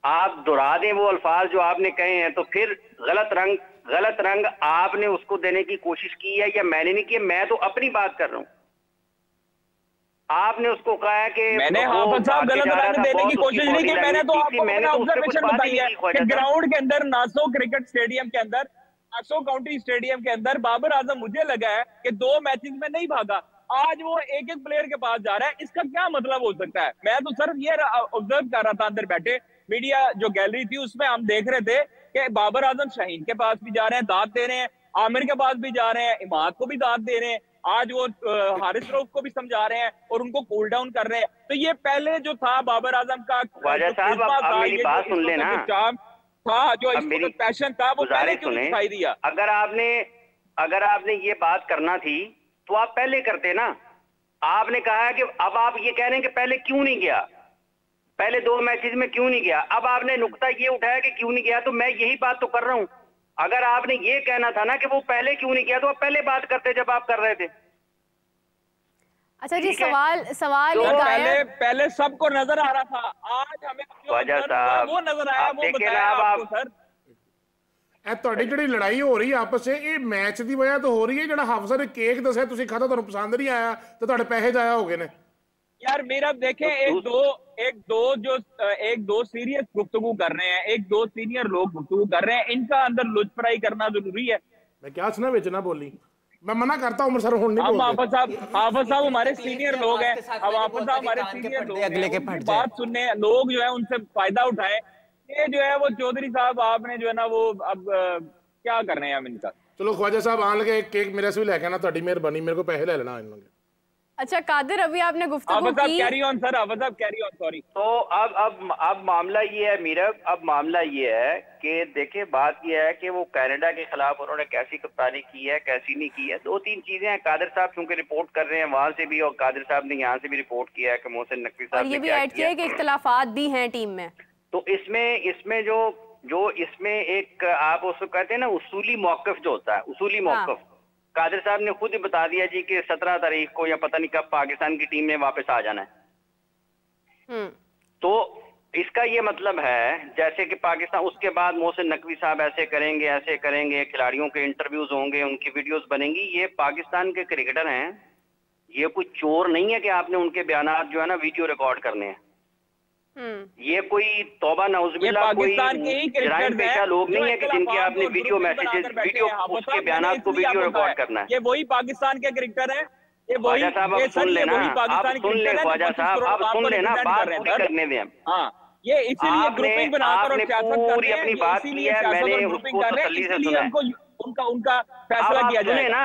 आप दोहरा दें वो अल्फाज जो आपने कहे हैं, तो फिर गलत रंग आपने उसको देने की कोशिश की है या मैंने नहीं की? मैं तो अपनी बात कर रहा हूं। आपने उसको कहा है कि मैंने हाफिज साहब गलत रंग देने की कोशिश नहीं की। मैंने तो आपको अपना ऑब्जर्वेशन बताई है कि ग्राउंड के अंदर नासो क्रिकेट स्टेडियम के अंदर, नासो काउंटी स्टेडियम के अंदर बाबर आजम, मुझे लगा है कि 2 मैचेस में नहीं भागा। आज वो एक प्लेयर के पास जा रहा है, इसका क्या मतलब हो सकता है? मैं तो सिर्फ ये ऑब्जर्व कर रहा था अंदर बैठे, मीडिया जो गैलरी थी उसमें हम देख रहे थे कि बाबर आजम शाहीन के पास भी जा रहे हैं, दाद दे रहे हैं, आमिर के पास भी जा रहे हैं, इमाद को भी दाद दे रहे हैं, आज वो हारिस रऊफ को भी समझा रहे हैं और उनको कूल डाउन कर रहे हैं। तो ये पहले जो था बाबर आजम का ख्वाजा साहब, अब मेरी बात सुन लेना, था जो इसको पैशन था, वो पहले क्यों दिखाई दिया? अगर आपने ये बात करना थी तो आप पहले करते ना। आपने कहा है कि अब आप ये कह रहे हैं कि पहले क्यों नहीं गया, पहले 2 मैचेस में क्यों नहीं गया। अब आपने नुक्ता ये उठाया कि क्यों नहीं गया, तो मैं यही बात तो कर रहा हूं। अगर आपने ये कहना था ना कि वो पहले क्यों नहीं गया, तो आप पहले बात करते जब आप कर रहे थे। अच्छा जी, सवाल तो पहले सबको नजर आ रहा था, आज हमें वो नजर आया, वो बताया आपको सर। ਤੁਹਾਡੀ ਜਿਹੜੀ ਲੜਾਈ ਹੋ ਰਹੀ ਆਪਸ ਵਿੱਚ, ਇਹ ਮੈਚ ਦੀ ਵਜ੍ਹਾ ਤੋਂ ਹੋ ਰਹੀ ਹੈ? ਜਿਹੜਾ ਹਾਫਿਜ਼ ਨੇ ਕੇਕ ਦੱਸਿਆ ਤੁਸੀਂ ਖਾਧਾ, ਤੁਹਾਨੂੰ ਪਸੰਦ ਨਹੀਂ ਆਇਆ ਤੇ ਤੁਹਾਡੇ ਪੈਸੇ ਜਾਇਆ ਹੋ ਗਏ ਨੇ? यार मेरा देखें, एक दो सीरियस गुफ्तगू कर रहे हैं, एक दो सीनियर लोग गुफ्तगू कर रहे हैं, इनका अंदर लुचपराई करना जरूरी है। मैं क्या सुना बेच ना बोली, मैं मना करता हूँ सर, नहीं हाफिज साहब हमारे सीनियर लोग हैं, अब हाफिज साहब हमारे सीनियर लोग हैं, बात सुनने लोग जो है उनसे फायदा उठाए। ये जो है वो चौधरी साहब आपने जो है ना वो अब क्या कर रहे हैं हम इनका। चलो ख्वाजा साहब आने लगे, एक केक मेरे से भी लेके आना, ਤੁਹਾਡੀ ਮਿਹਰਬਾਨੀ, मेरे को पैसे ले लेना इन लोगों। अच्छा कादिर, अभी आपने गुफ्तगू की, carry on sir, carry on, sorry. तो अब मामला ये है मीरब, अब मामला ये है कि देखिए, बात ये है कि वो कनाडा के खिलाफ उन्होंने कैसी कप्तानी की है, कैसी नहीं की है। 2-3 चीजें हैं। कादिर साहब क्योंकि रिपोर्ट कर रहे हैं वहां से भी, और कादिर साहब ने यहाँ से भी रिपोर्ट किया है कि मोहसिन नकवी साहब ये भी ऐड किया है कि इख्तिलाफात भी हैं टीम में। तो इसमें जो इसमें एक आप उसको कहते हैं ना उसूली मौक़िफ़ जो होता है, उसूली मौक़िफ़, कादिर साहब ने खुद ही बता दिया जी कि 17 तारीख को या पता नहीं कब पाकिस्तान की टीम ने वापस आ जाना है। तो इसका ये मतलब है जैसे कि पाकिस्तान, उसके बाद मोहसिन नकवी साहब ऐसे करेंगे, खिलाड़ियों के इंटरव्यूज होंगे, उनकी वीडियोस बनेंगी। ये पाकिस्तान के क्रिकेटर हैं, ये कोई चोर नहीं है कि आपने उनके बयानात जो है ना वीडियो रिकॉर्ड करने हैं। ये कोई तौबा नौजुबिल्ला कोई जराइम पेशा लोग नहीं है कि जिनके आपने वीडियो मैसेजेस, वीडियो उसके बयानात को वीडियो रिकॉर्ड करना है। ये वही पाकिस्तान के क्रिकेटर हैं, ये वही। साहब आप सुन लेना, आप सुन ले ख्वाजा साहब, आप सुन लेना, बात पूरी करने दें। हाँ, ये इसीलिए ग्रुपिंग बनाकर और सियासत कर पूरी अपनी बात की है, मैंने उसको तसल्ली से सुना, उनका फैसला किया जाए ना।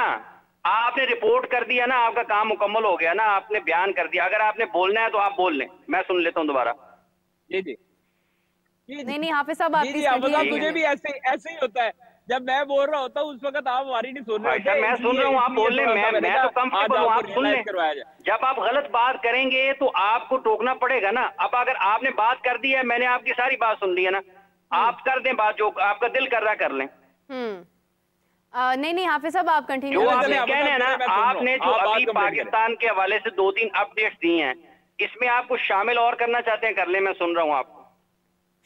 आपने रिपोर्ट कर दिया ना, आपका काम मुकम्मल हो गया ना, आपने बयान कर दिया। अगर आपने बोलना है तो आप बोल लें, मैं सुन लेता हूँ दोबारा। जी नहीं हाफिज साहब, मुझे भी ऐसे ही होता है, जब मैं बोल रहा होता हूँ उस वक्त आप हमारी नहीं सुन रहे। मैं सुन रहा हूँ, आप बोल लें, मैं तो कंफर्टेबल हूँ, आप सुन लें। जब आप गलत बात करेंगे तो आपको टोकना पड़ेगा ना। अब अगर आपने बात कर दी है, मैंने आपकी सारी बात सुन ली है ना, आप कर दें बात, जो आपका दिल कर रहा कर लें। नहीं हाफिज साहब, आप कंटिन्यू। जो आपने कहना है ना, आपने जो अभी पाकिस्तान के हवाले से 2-3 अपडेट्स दी हैं, इसमें आप कुछ शामिल और करना चाहते हैं, कर ले, मैं सुन रहा हूँ आपको।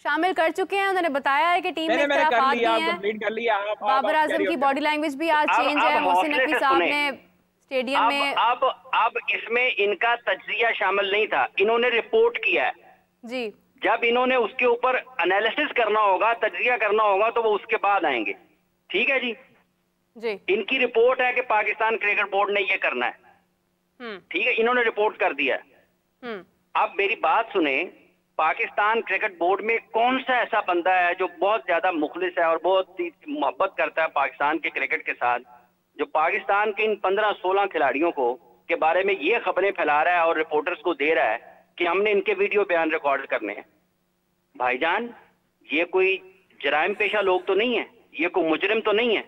शामिल कर चुके हैं, उन्होंने बताया है कि टीम में इख्तिलाफात भी हैं। बाबर आजम की बॉडी लैंग्वेज भी आज चेंज है, मोहसिन नकवी साहब ने स्टेडियम में। अब इसमें इनका तज्जिया शामिल नहीं था, इन्होंने रिपोर्ट किया है जी। जब इन्होंने उसके ऊपर एनालिसिस करना होगा, तज्जिया करना होगा, तो वो उसके बाद आएंगे। ठीक है जी। इनकी रिपोर्ट है कि पाकिस्तान क्रिकेट बोर्ड ने ये करना है, ठीक है, इन्होंने रिपोर्ट कर दिया है। अब मेरी बात सुने, पाकिस्तान क्रिकेट बोर्ड में कौन सा ऐसा बंदा है जो बहुत ज्यादा मुखलिस है और बहुत मोहब्बत करता है पाकिस्तान के क्रिकेट के साथ, जो पाकिस्तान के इन 15-16 खिलाड़ियों को के बारे में ये खबरें फैला रहा है और रिपोर्टर्स को दे रहा है कि हमने इनके वीडियो बयान रिकॉर्ड करने हैं? भाईजान, ये कोई जराइम पेशा लोग तो नहीं है, ये कोई मुजरिम तो नहीं है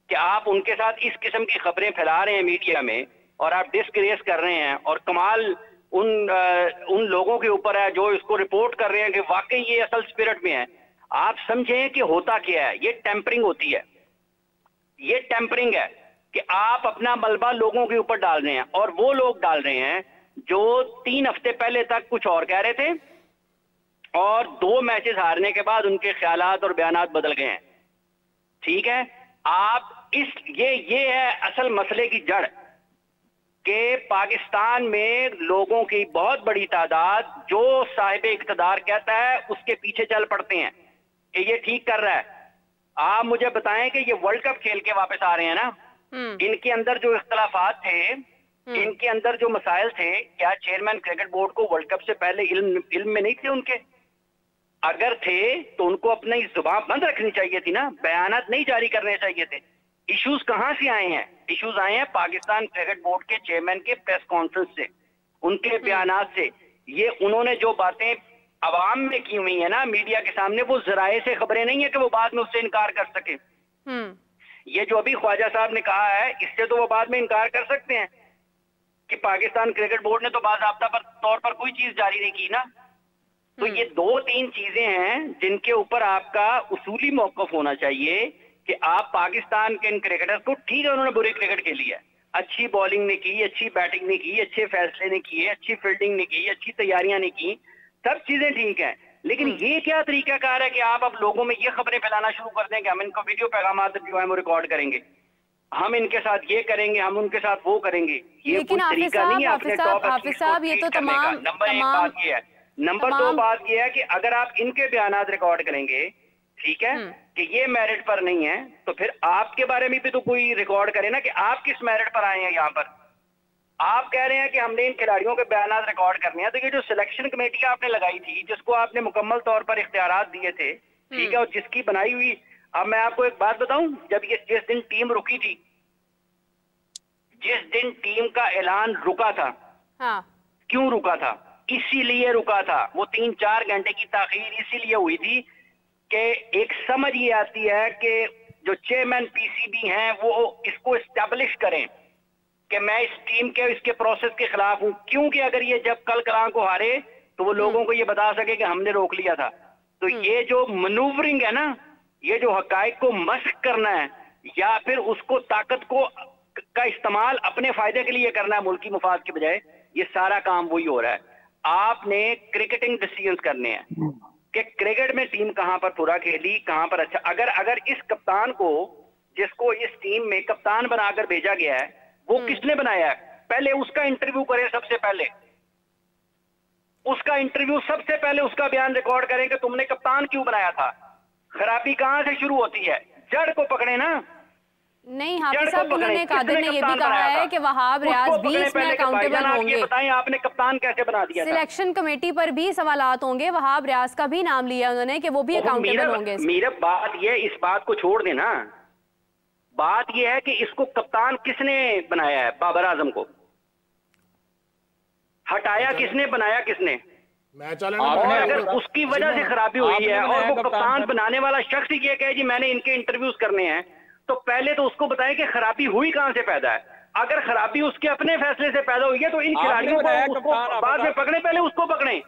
कि आप उनके साथ इस किस्म की खबरें फैला रहे हैं मीडिया में और आप डिस्ग्रेस कर रहे हैं। और कमाल उन लोगों के ऊपर है जो इसको रिपोर्ट कर रहे हैं कि वाकई ये असल स्पिरिट में है। आप समझें कि होता क्या है, ये टेम्परिंग होती है, ये टेम्परिंग है कि आप अपना मलबा लोगों के ऊपर डाल रहे हैं और वो लोग डाल रहे हैं जो 3 हफ्ते पहले तक कुछ और कह रहे थे और 2 मैचेस हारने के बाद उनके ख्यालात और बयानात बदल गए हैं। ठीक है, आप ये है असल मसले की जड़ कि पाकिस्तान में लोगों की बहुत बड़ी तादाद जो साहिब इख्तिदार कहता है उसके पीछे चल पड़ते हैं कि ये ठीक कर रहा है। आप मुझे बताएं कि ये वर्ल्ड कप खेल के वापस आ रहे हैं ना, इनके अंदर जो इख्तलाफात थे, इनके अंदर जो मसाइल थे, क्या चेयरमैन क्रिकेट बोर्ड को वर्ल्ड कप से पहले इल्म में नहीं थे उनके? अगर थे तो उनको अपनी जुबान बंद रखनी चाहिए थी ना, बयानात नहीं जारी करने चाहिए थे। इश्यूज कहां से आए हैं? इश्यूज आए हैं पाकिस्तान क्रिकेट बोर्ड के चेयरमैन के प्रेस कॉन्फ्रेंस से, उनके बयानात से। ये उन्होंने जो बातें अवाम में की हुई है ना मीडिया के सामने, वो जराए से खबरें नहीं है कि वो बाद में उससे इनकार कर सके। ये जो अभी ख्वाजा साहब ने कहा है, इससे तो वो बाद में इनकार कर सकते हैं कि पाकिस्तान क्रिकेट बोर्ड ने तो बाज़ाब्ता तौर पर कोई चीज जारी नहीं की ना। तो ये 2-3 चीजें हैं जिनके ऊपर आपका उसूली मौक़िफ़ होना चाहिए कि आप पाकिस्तान के इन क्रिकेटर्स को, ठीक है उन्होंने बुरी क्रिकेट खेली है, अच्छी बॉलिंग ने की, अच्छी बैटिंग ने की, अच्छे फैसले ने किए, अच्छी फील्डिंग ने की, अच्छी तैयारियां ने की, सब चीजें ठीक है। लेकिन ये क्या तरीकाकार है कि आप अब लोगों में ये खबरें फैलाना शुरू कर दें कि हम इनको वीडियो पैगाम जो है वो रिकॉर्ड करेंगे, हम इनके साथ ये करेंगे, हम उनके साथ वो करेंगे। ये कोई तरीका नहीं है अपने टॉप एथलीट्स को ट्रीट करने का। नंबर 1 बात ये है। नंबर 2 बात ये है कि अगर आप इनके बयानात रिकॉर्ड करेंगे, ठीक है, कि ये मेरिट पर नहीं है, तो फिर आपके बारे में भी तो कोई रिकॉर्ड करे ना कि आप किस मेरिट पर आए हैं यहाँ पर। आप कह रहे हैं कि हमने इन खिलाड़ियों के बयानात रिकॉर्ड करने हैं, तो ये जो सिलेक्शन कमेटी आपने लगाई थी, जिसको आपने मुकम्मल तौर पर इख्तियारात दिए थे, ठीक है, और जिसकी बनाई हुई, अब मैं आपको एक बात बताऊं, जब ये जिस दिन टीम रुकी थी, जिस दिन टीम का ऐलान रुका था, हाँ, क्यों रुका था? इसीलिए रुका था, वो 3-4 घंटे की ताखीर इसीलिए हुई थी कि एक समझ ये आती है कि जो चेयरमैन पीसीबी हैं वो इसको एस्टैब्लिश करें कि मैं इस टीम के, इसके प्रोसेस के खिलाफ हूं, क्योंकि अगर ये जब कल कलां को हारे तो वो लोगों को ये बता सके कि हमने रोक लिया था। तो ये जो मनूवरिंग है ना, ये जो हकाइक को मस्क करना है या फिर उसको ताकत को का इस्तेमाल अपने फायदे के लिए करना है मुल्की मुफाद के बजाय, ये सारा काम वही हो रहा है। आपने क्रिकेटिंग डिसीजंस करने हैं कि क्रिकेट में टीम कहां पर पूरा खेली, कहां पर अच्छा। अगर इस कप्तान को, जिसको इस टीम में कप्तान बनाकर भेजा गया है, वो किसने बनाया है? पहले उसका इंटरव्यू करें, सबसे पहले उसका इंटरव्यू, सबसे पहले उसका बयान रिकॉर्ड करें कि तुमने कप्तान क्यों बनाया था। खराबी कहां से शुरू होती है? जड़ को पकड़े ना। नहीं हाफिज साहब, उन्होंने कादिर ने ये भी कहा है कि वहाब रियाज भी इसमें अकाउंटेबल होंगे। बताएं आपने कप्तान कैसे बना दिया? सिलेक्शन कमेटी पर भी सवालात होंगे, वहाब रियाज का भी नाम लिया उन्होंने कि वो भी अकाउंटेबल होंगे। मेरा बात ये, इस बात को छोड़ देना, बात यह है कि इसको कप्तान किसने बनाया है? बाबर आजम को हटाया किसने, बनाया किसने? और अगर उसकी वजह से खराबी हुई है और वो कप्तान बनाने वाला शख्स ये कहे जी मैंने इनके इंटरव्यूज करने हैं, तो पहले तो उसको बताएं कि खराबी हुई कहां से पैदा है। अगर खराबी उसके अपने फैसले से पैदा हुई है तो इन खिलाड़ियों को उसको बाद में पकड़े, पहले उसको पकड़े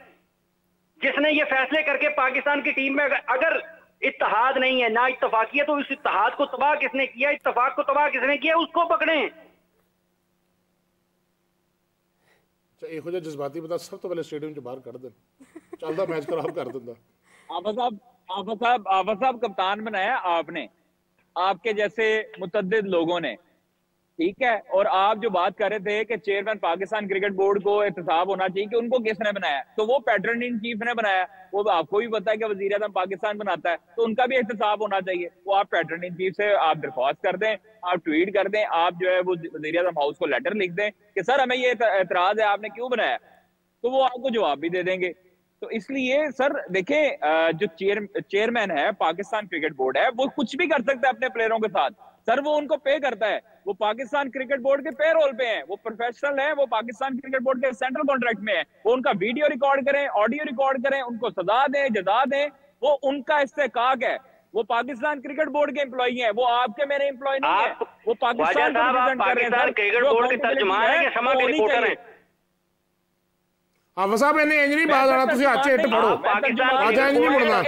जिसने ये फैसले करके पाकिस्तान की टीम में, अगर इत्तेहाद नहीं है, ना इत्तफाकियत, तो इस इत्तेहाद को तबाह किसने किया, इत्तेफाक को तबाह किसने किया, उसको पकड़े। एक हो जाए जज्बाती बता, सब तो पहले स्टेडियम से बाहर कर दे, चलता मैच खराब कर देता। आफा साहब कप्तान बनाया आपने, आपके जैसे मुतद्दिद लोगों ने, ठीक है, और आप जो बात कर रहे थे कि चेयरमैन पाकिस्तान क्रिकेट बोर्ड को एहतसाब होना चाहिए कि उनको किसने बनाया, तो वो पैटर्न इन चीफ ने बनाया। वो आपको भी पता है कि वजीर आज़म पाकिस्तान बनाता है, तो उनका भी एहतसाब होना चाहिए। वो आप पैटर्न इन चीफ से आप दरख्वास्त कर दें, आप ट्वीट कर दें, आप जो है वो वजीर आज़म हाउस को लेटर लिख दें कि सर हमें ये एतराज है, आपने क्यों बनाया, तो वो आपको जवाब भी दे देंगे। तो इसलिए सर देखें, जो चेयरमैन है पाकिस्तान क्रिकेट बोर्ड है, वो कुछ भी कर सकता है अपने प्लेयरों के साथ। सर वो उनको पे करता है, वो पाकिस्तान क्रिकेट बोर्ड के पे रोल पे हैं, वो प्रोफेशनल हैं, वो पाकिस्तान क्रिकेट बोर्ड के सेंट्रल कॉन्ट्रैक्ट में है। वो उनका वीडियो रिकॉर्ड करें, ऑडियो रिकॉर्ड करें, उनको सजा दें, जजा दें, वो उनका इस्तेकाक है। वो पाकिस्तान क्रिकेट बोर्ड के एम्प्लॉई हैं, वो आपके मेरे एम्प्लॉय नहीं है। वो पाकिस्तान क्रिकेट बोर्ड के तर्जुमान है कि समा के रिपोर्टर हैं। हाँ साहब इन्हें इंज नहीं बात आना, तुसी अच्छे इट पढ़ो, आजा इंज नहीं मुड़ना।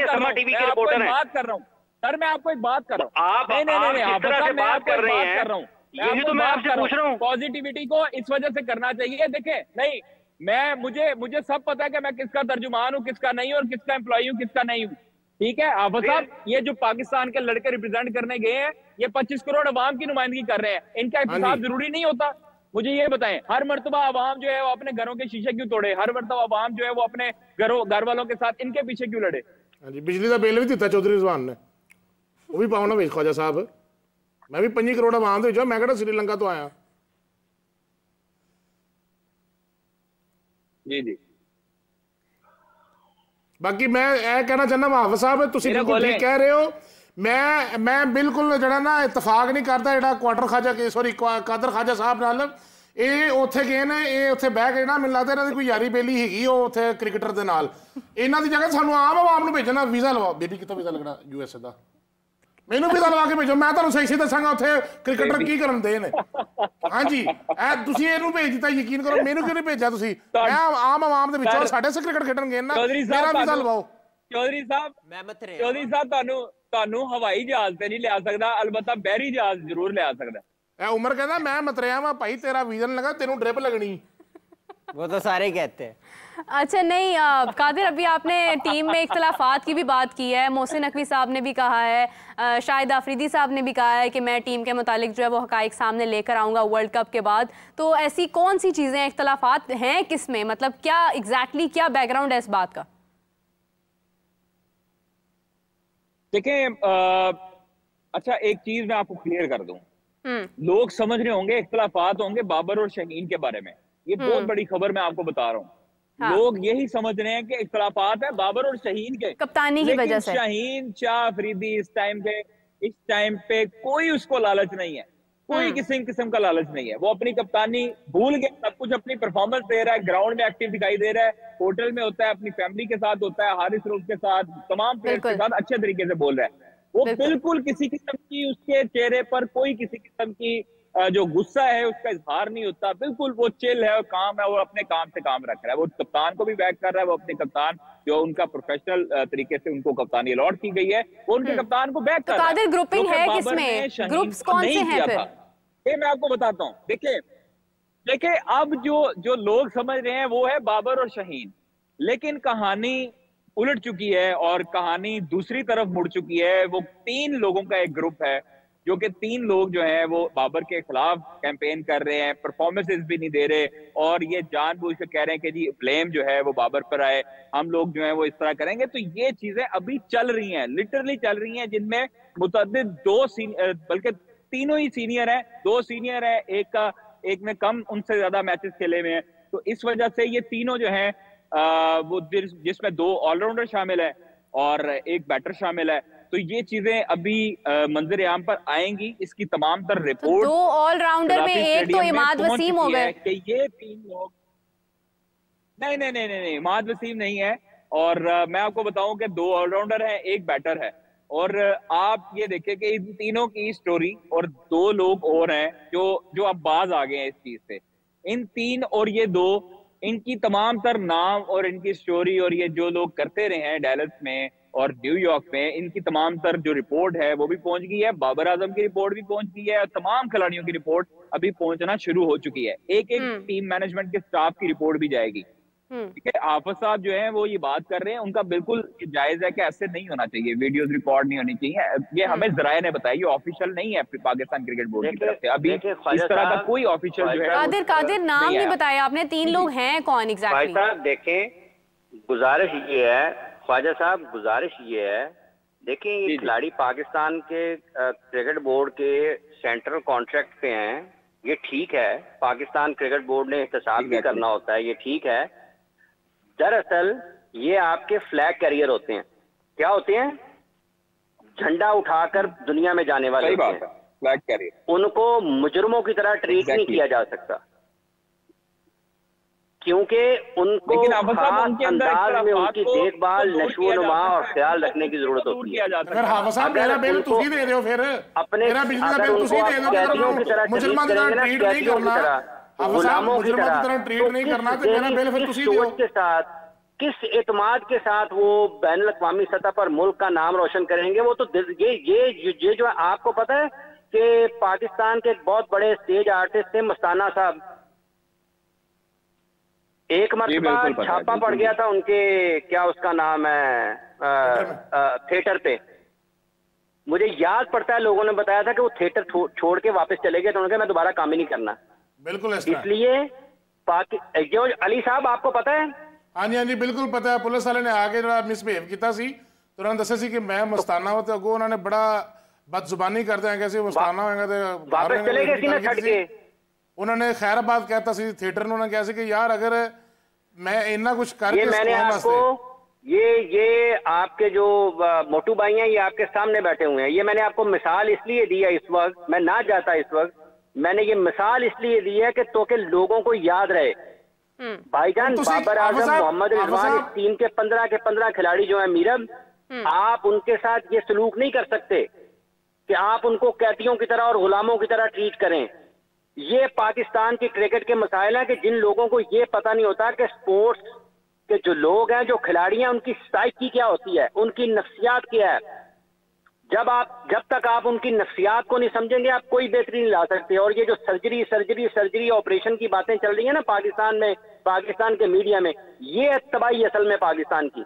समा टीवी के रिपोर्टर हैं। बात कर रहा हूं सर, मैं आपको एक बात कर रहा हूं। आप किस तरह से बात कर रहे हैं, यही तो मैं आपसे पूछ रहा हूँ। पॉजिटिविटी को इस वजह से करना चाहिए। देखें, नहीं मैं मुझे सब पता है कि मैं किसका तर्जुमान हूँ, किसका नहीं हूँ, और किसका एम्प्लॉई हूँ, किसका नहीं हूँ। ठीक है आफत साहब, ये जो पाकिस्तान के लड़के रिप्रेजेंट करने गए हैं, ये 25 करोड़ अवाम की नुमाइंदगी कर रहे हैं। इनका एहतिसाब जरूरी नहीं होता? मुझे ये बताएं, हर मर्तबा अवाम जो है वो अपने घरों के शीशे क्यों तोड़े? हर मर्तबा अवाम जो है वो अपने घर वालों के साथ इनके पीछे क्यों लड़े? हाँ जी, बिजली का बिल भी दिता चौधरी रिजवान ने, वो भी पाओ ना वेच ख्वाजा साहब। मैं भी 25 करोड़ अवाम दे, मैं कहता श्रीलंका तो आया। जी जी। बाकी मैं यह कहना चाहना हाफिज साहब, तुम बिल्कुल ठीक कह रहे हो। मैं बिल्कुल जरा ना इतफाक नहीं करता जो क्वार्टर खाजा के सॉरी कादर खाजा साहब नाल ਇਹ ਉੱਥੇ ਗਏ ਨੇ, ਇਹ ਉੱਥੇ ਬਹਿ ਕੇ ਨਾ ਮੈਨੂੰ ਲੱਗਦਾ ਇਹਨਾਂ ਦੀ ਕੋਈ ਯਾਰੀ ਬੇਲੀ ਹੈਗੀ ਉਹ ਉੱਥੇ ਕ੍ਰਿਕਟਰ ਦੇ ਨਾਲ। ਇਹਨਾਂ ਦੀ ਜਗ੍ਹਾ ਸਾਨੂੰ ਆਮ ਆਵਾਮ ਨੂੰ ਭੇਜਣਾ, ਵੀਜ਼ਾ ਲਵਾਓ। ਬੇਬੀ ਕਿੱਥੋਂ ਵੀਜ਼ਾ ਲੱਗਣਾ USA ਦਾ? ਮੈਨੂੰ ਵੀਜ਼ਾ ਲਵਾ ਕੇ ਭੇਜੋ, ਮੈਂ ਤੁਹਾਨੂੰ ਸਹੀ ਸਹੀ ਦੱਸਾਂਗਾ ਉੱਥੇ ਕ੍ਰਿਕਟਰ ਕੀ ਕਰਨ ਦੇ ਨੇ। ਹਾਂਜੀ ਤੁਸੀਂ ਇਹਨੂੰ ਭੇਜ ਦਿੱਤਾ, ਯਕੀਨ ਕਰੋ। ਮੈਨੂੰ ਕਿਉਂ ਨਹੀਂ ਭੇਜਿਆ ਤੁਸੀਂ? ਮੈਂ ਆਮ ਆਵਾਮ ਦੇ ਵਿੱਚੋਂ ਸਾਡੇ ਸੇ ਕ੍ਰਿਕਟ ਖੇਡਣ ਗਏ ਨਾ, ਮੇਰਾ ਵੀਜ਼ਾ ਲਵਾਓ। ਚੌਧਰੀ ਸਾਹਿਬ ਤੁਹਾਨੂੰ ਹਵਾਈ ਜਹਾਜ਼ ਤੇ ਨਹੀਂ ਲਿਆ ਸਕਦਾ, ਅਲਬત્ਤਾ ਬਹਿਰੀ ਜਹਾਜ਼ ਜ਼ਰੂਰ ਲਿਆ ਸਕਦਾ। उमर कहना मैं मतरिया वा भाई, तेरा वीजन लगा, तेनू ड्रिप लगनी। वो तो सारे कहते हैं। अच्छा नहीं कादिर, अभी आपने टीम में इख्तलाफात की भी बात की है। मोहसिन नकवी साहब ने भी कहा है, शाहिद आफरीदी साहब ने भी कहा है कि मैं टीम के मुतालिक जो है वो हकाइक सामने लेकर आऊँगा वर्ल्ड कप के बाद। तो ऐसी कौन सी चीज़ें, इख्तलाफात हैं किस में, मतलब क्या एग्जैक्टली क्या बैकग्राउंड है इस बात का? देखें अच्छा एक चीज मैं आपको क्लियर कर दूं, लोग समझ रहे होंगे इख्तलाफात होंगे बाबर और शाहीन के बारे में, ये बहुत बड़ी खबर मैं आपको बता रहा हूँ। हाँ। लोग यही समझ रहे हैं कि इख्तलाफात है बाबर और शाहीन के कप्तानी की वजह से। शाहीन शाह अफरीदी इस टाइम पे कोई उसको लालच नहीं है, कोई किस्म का लालच नहीं है। वो अपनी कप्तानी भूल के सब कुछ अपनी परफॉर्मेंस दे रहा है, ग्राउंड में एक्टिव दिखाई दे रहा है, होटल में होता है, अपनी फैमिली के साथ होता है, हारिस रूफ के साथ, तमाम प्लेयर्स के साथ अच्छे तरीके से बोल रहा है। वो बिल्कुल किसी किस्म की उसके चेहरे पर कोई किसी किस्म की जो गुस्सा है उसका इजहार नहीं होता, बिल्कुल वो चिल है और काम है, वो अपने काम से काम रख रहा है। वो कप्तान को भी बैक कर रहा है, वो अपने कप्तान जो उनका प्रोफेशनल तरीके से उनको कप्तानी अलॉट की गई है, वो उनके कप्तान को बैक कर रहा है। ग्रुपिंग है किसमें, ग्रुप्स कौन से हैं फिर? ये मैं आपको बताता हूँ। देखिए अब जो लोग समझ रहे हैं वो है बाबर और शाहीन, लेकिन कहानी उलट चुकी है और कहानी दूसरी तरफ मुड़ चुकी है। वो 3 लोगों का एक ग्रुप है, जो कि 3 लोग जो हैं वो बाबर के खिलाफ कैंपेन कर रहे हैं, परफॉर्मेंसेस भी नहीं दे रहे और ये जानबूझ के कह रहे हैं कि जी ब्लेम जो है वो बाबर पर आए, हम लोग जो है वो इस तरह करेंगे। तो ये चीजें अभी चल रही हैं, लिटरली चल रही हैं, जिनमें मुतअद्दिद बल्कि तीनों ही सीनियर हैं, 2 सीनियर हैं, एक में कम उनसे ज्यादा मैचेस खेले हुए हैं। तो इस वजह से ये तीनों जो हैं वो जिसमें 2 ऑलराउंडर शामिल है और एक बैटर शामिल है, तो ये चीजें अभी मंजर आम पर आएंगी। इसकी तमाम तर रिपोर्ट, तो 2 ऑलराउंडर में एक तो इमाद वसीम हो गए कि ये 3 लोग नहीं इमाद वसीम नहीं है। और मैं आपको बताऊं कि 2 ऑलराउंडर हैं, एक बैटर है। और आप ये देखें कि इन तीनों की स्टोरी, और 2 लोग और हैं जो अब बाज आ गए हैं इस चीज से। इन 3 और ये 2, इनकी तमाम तर नाम और इनकी स्टोरी और ये जो लोग करते रहे हैं डैलस में और न्यूयॉर्क में, इनकी तमाम तर जो रिपोर्ट है वो भी पहुंच गई है, बाबर आजम की रिपोर्ट भी पहुंच गई है और तमाम खिलाड़ियों की रिपोर्ट अभी पहुंचना शुरू हो चुकी है। एक टीम मैनेजमेंट के स्टाफ की रिपोर्ट भी जाएगी। ठीक है, आफत साहब जो है वो ये बात कर रहे हैं, उनका बिल्कुल जायज है कि ऐसे नहीं होना चाहिए, वीडियोस रिकॉर्ड नहीं होनी चाहिए। ये हमें जराए ने बताया, ये ऑफिशियल नहीं है पाकिस्तान क्रिकेट बोर्ड की तरफ से। अभी इस तरह का कोई ऑफिशियल जो है कादिर नाम नहीं बताया आपने, 3 लोग हैं कौन एग्जैक्टली? भाई साहब देखें, गुजारिश ये है ख्वाजा साहब, गुजारिश ये है, देखें ये खिलाड़ी पाकिस्तान के क्रिकेट बोर्ड के सेंट्रल कॉन्ट्रैक्ट पे हैं, ये ठीक है, पाकिस्तान क्रिकेट बोर्ड ने एहतसाब भी करना होता है, ये ठीक है। दरअसल ये आपके फ्लैग कैरियर होते हैं। क्या होते हैं? झंडा उठाकर दुनिया में जाने वाले होते हैं। फ्लैग कैरियर, उनको मुजरिमों की तरह ट्रीट नहीं किया जा सकता, क्योंकि उनको खास अंदाज में उनकी देखभाल, नशोनुमा और ख्याल रखने की जरूरत होती है। अगर हाफिज साहब मेरा बिल तुसी दे रहे हो, फिर अपने मेरा बिजली का बिल तुसी दे दो, कैदियों की तरह मुसलमान की तरह ट्रीट नहीं करना, गुलामों की तरह ट्रीट नहीं करना, तो मेरा बिल फिर तुसी दो। के साथ, किस एतमाद के साथ वो बैनुल अक़वामी सतह पर मुल्क का नाम रोशन करेंगे, वो तो ये जो आपको पता है कि पाकिस्तान के एक बहुत बड़े स्टेज आर्टिस्ट थे मस्ताना साहब, एक मरतबा छापा पड़ गया था उनके, क्या उसका नाम है, थिएटर पे। मुझे याद पड़ता है लोगों ने बताया था कि वो थिएटर छोड़ के वापस चले गए, तो उन्होंने कहा मैं दोबारा काम ही नहीं करना। बिल्कुल इसलिए जो अली साहब आपको पता है? हाँ जी बिल्कुल पता है। पुलिस वाले ने आके जरा मिसबिहेव किया सी, तो उन्होंने दसा सी कि मैं मस्ताना हो, तो अगो उन्होंने बड़ा बदजुबानी करते हैं कैसे मस्ताना होगा, तो वापस चले गए सी ना छट के। उन्होंने खैराबाद कहता सी थिएटर, उन्होंने कहा कि यार अगर मैं इतना कुछ करके, ये मैंने आपको ये आपके जो मोटू भाई हैं, ये आपके सामने बैठे हुए हैं, ये मैंने आपको मिसाल इसलिए दी है इस वक्त, मैं ना जाता इस वक्त, मैंने ये मिसाल इसलिए दी है कि तो के लोगों को याद रहे। भाईजान बाबर आजम, मोहम्मद रिजवान, इस टीम के 15 खिलाड़ी जो है मीरब, आप उनके साथ ये सलूक नहीं कर सकते कि आप उनको कैदियों की तरह और गुलामों की तरह ट्रीट करें। ये पाकिस्तान की क्रिकेट के मसाइल हैं कि जिन लोगों को ये पता नहीं होता कि स्पोर्ट्स के जो लोग हैं, जो खिलाड़ी हैं, उनकी साइकी क्या होती है, उनकी नफ्सियात क्या है। जब तक आप उनकी नफ्सियात को नहीं समझेंगे, आप कोई बेहतरी नहीं ला सकते। और ये जो सर्जरी ऑपरेशन की बातें चल रही है ना पाकिस्तान में, पाकिस्तान के मीडिया में, ये तबाही असल में पाकिस्तान की,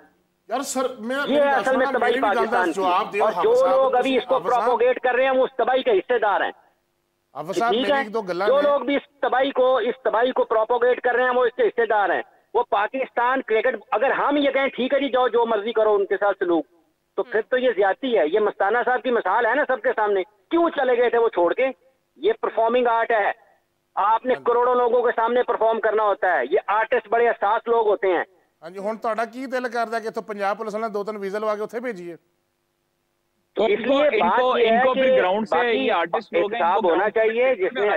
यार सर ये असल में तबाही पाकिस्तान की। और जो लोग अभी इसको प्रोपोगेट कर रहे हैं वो उस तबाही के हिस्सेदार हैं। ठीक है, जो लोग भी इस तबाही को प्रोपोगेट कर रहे हैं वो इसके हिस्सेदार हैं। वो पाकिस्तान क्रिकेट, अगर हम ये कहें ठीक है जी जाओ जो मर्जी करो उनके साथ सलूक, तो फिर तो ये ज्यादती है। ये मस्ताना साहब की मिसाल है ना सबके सामने, क्यों चले गए थे वो छोड़ के? ये परफॉर्मिंग आर्ट है, आपने करोड़ों लोगों के सामने परफॉर्म करना होता है। ये आर्टिस्ट बड़े हसास लोग होते हैं। हाँ जी, हुण तुहाडा की दिल करदा कि इत्थों पंजाब पुलिस ने 2-3 वीज़ा लवा के उत्थे भेजीए? तो इसलिए इनको फिर ग्राउंड से ये आर्टिस्ट लोग साहब होना चाहिए जिसने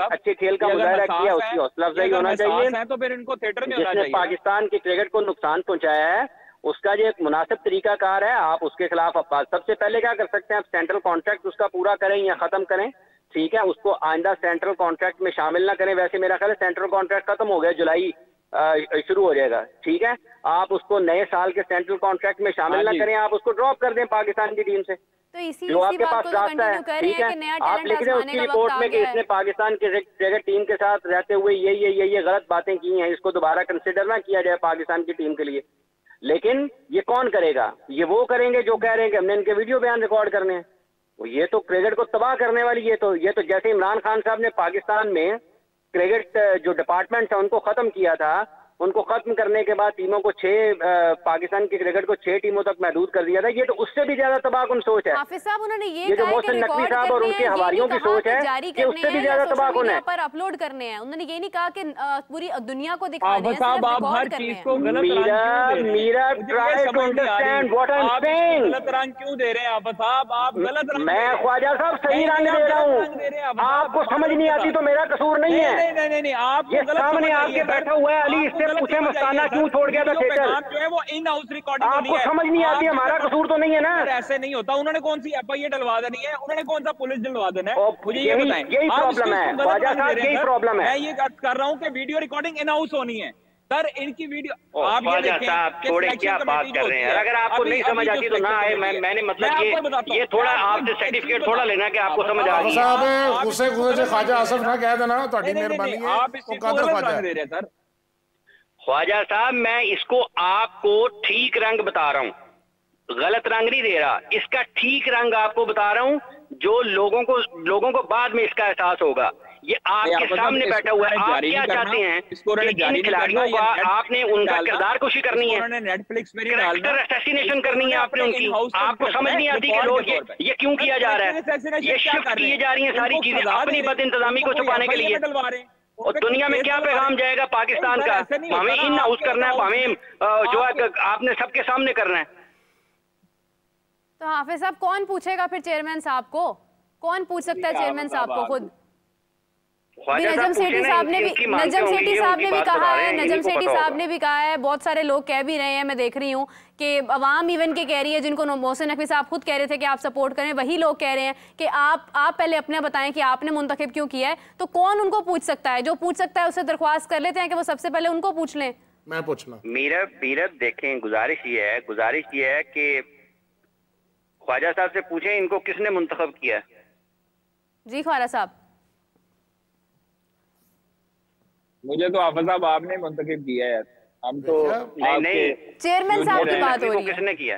अच्छे खेल का मुजाहरा किया, उसकी हौसला अफजाई होना चाहिए। तो फिर इनको थिएटर में होना चाहिए। जिसने पाकिस्तान की क्रिकेट को नुकसान पहुंचाया है उसका जो एक मुनासिब तरीकाकार है, आप उसके खिलाफ सबसे पहले क्या कर सकते हैं, आप सेंट्रल कॉन्ट्रैक्ट उसका पूरा करें या खत्म करें। ठीक है, उसको आइंदा सेंट्रल कॉन्ट्रैक्ट में शामिल ना करें। वैसे मेरा ख्याल है सेंट्रल कॉन्ट्रैक्ट खत्म हो गया, जुलाई शुरू हो जाएगा। ठीक है, आप उसको नए साल के सेंट्रल कॉन्ट्रैक्ट में शामिल ना करें, आप उसको ड्रॉप कर दें पाकिस्तान की टीम से, जो आपके पास रास्ता है। ठीक है, आप लिख दें उसकी रिपोर्ट में कि इसने पाकिस्तान के क्रिकेट टीम के साथ रहते हुए ये गलत बातें की हैं, इसको दोबारा कंसिडर ना किया जाए पाकिस्तान की टीम के लिए। लेकिन ये कौन करेगा? ये वो करेंगे जो कह रहे हैं कि हमने इनके वीडियो बयान रिकॉर्ड करने हैं। ये तो क्रिकेट को तबाह करने वाली, ये तो जैसे इमरान खान साहब ने पाकिस्तान में क्रिकेट जो डिपार्टमेंट है उनको खत्म किया था, उनको खत्म करने के बाद टीमों को 6 पाकिस्तान की क्रिकेट को 6 टीमों तक महदूद कर दिया था। ये तो उससे भी ज्यादा तबाहकुन सोच है। हाफिज साहब उन्होंने ये जो मोहसिन नकवी साहब और उनके हवारियों की सोच है कि उससे भी ज्यादा तबाहकुन है। पर अपलोड करने हैं, उन्होंने ये नहीं कहा कि पूरी दुनिया को दिखाने हैं, साहब आप हर चीज को गलत Meera try to understand what I am saying. गलत रंग क्यों दे रहे हैं आप साहब? आप गलत रंग, मैं ख्वाजा साहब सही रंग दे रहा हूँ, आपको समझ नहीं आती तो मेरा कसूर नहीं है। नहीं, आप ये सामने आपके बैठा हुआ है अली, इससे पूछे मस्ताना क्यों छोड़ गया था थिएटर? वो इन हाउस रिकॉर्डिंग आपको समझ नहीं आती, हमारा कसूर तो नहीं है ना? ऐसे नहीं होता। उन्होंने कौन सी एफआईआर डलवा देनी है, उन्होंने कौन सा पुलिस डलवा देना है, मुझे ये बताएं। यही प्रॉब्लम है ख्वाजा साहब, यही प्रॉब्लम है। मैं ये कर रहा हूँ कि वीडियो रिकॉर्डिंग इन हाउस होनी है सर, इनकी वीडियो आप ये देखें। साहब थोड़े क्या बात कर रहे हैं, अगर आपको नहीं समझ आती तो ना आए। मैंने मतलब ये थोड़ा आपसे सर्टिफिकेट थोड़ा लेना कि आपको समझ आ रही है। साहब गुस्से से ख्वाजा आसिफ ना कह देना, तुम्हारी मेहरबानी है। आप इसको गलत रंग दे रहे हैं सर। ख्वाजा साहब मैं इसको आपको ठीक रंग बता रहा हूँ, गलत रंग नहीं दे रहा। इसका ठीक रंग आपको बता रहा हूँ जो लोगों को बाद में इसका एहसास होगा। ये आपके सामने बैठा हुआ है, आप क्या चाहते हैं? इन खिलाड़ियों का आपने उनका किरदार कुशी करनी है, कैरेक्टर असैसिनेशन करनी है आपने उनकी। आपको समझ नहीं आती कि लोग ये क्यों किया जा रहा है? ये शिफ्ट किए जा रही है सारी चीजें अपनी बद इंतजामी को छुपाने के लिए। और दुनिया में क्या पैगाम जाएगा पाकिस्तान का? हमें इन हाउस करना है, हमें जो है आपने सबके सामने करना है। तो हाफिज साहब कौन पूछेगा फिर चेयरमैन साहब को? कौन पूछ सकता है चेयरमैन साहब को खुद? नजम सेठी साहब ने भी कहा है, नजम सेठी साहब ने भी कहा है, बहुत सारे लोग कह भी रहे हैं, मैं देख रही हूँ कि अवाम इवन के कह रही है, जिनको मोहसिन नकवी साहब खुद कह रहे थे कि आप सपोर्ट करें, वही लोग कह रहे हैं कि आप पहले अपने बताएं कि आपने मुंतखब क्यों किया है। तो कौन उनको पूछ सकता है? जो पूछ सकता है उससे दरख्वास्त कर लेते हैं कि वो सबसे पहले उनको पूछ लें। मैं पूछना मीरब देखें, गुजारिश ये है कि ख्वाजा साहब से पूछें इनको किसने मुंतखब किया। जी ख्वाजा साहब, मुझे तो हाफिज साहब आपने मुंतखब किया है, हम तो नहीं चेयरमैन साहब की बात हो रही है। किसने किया?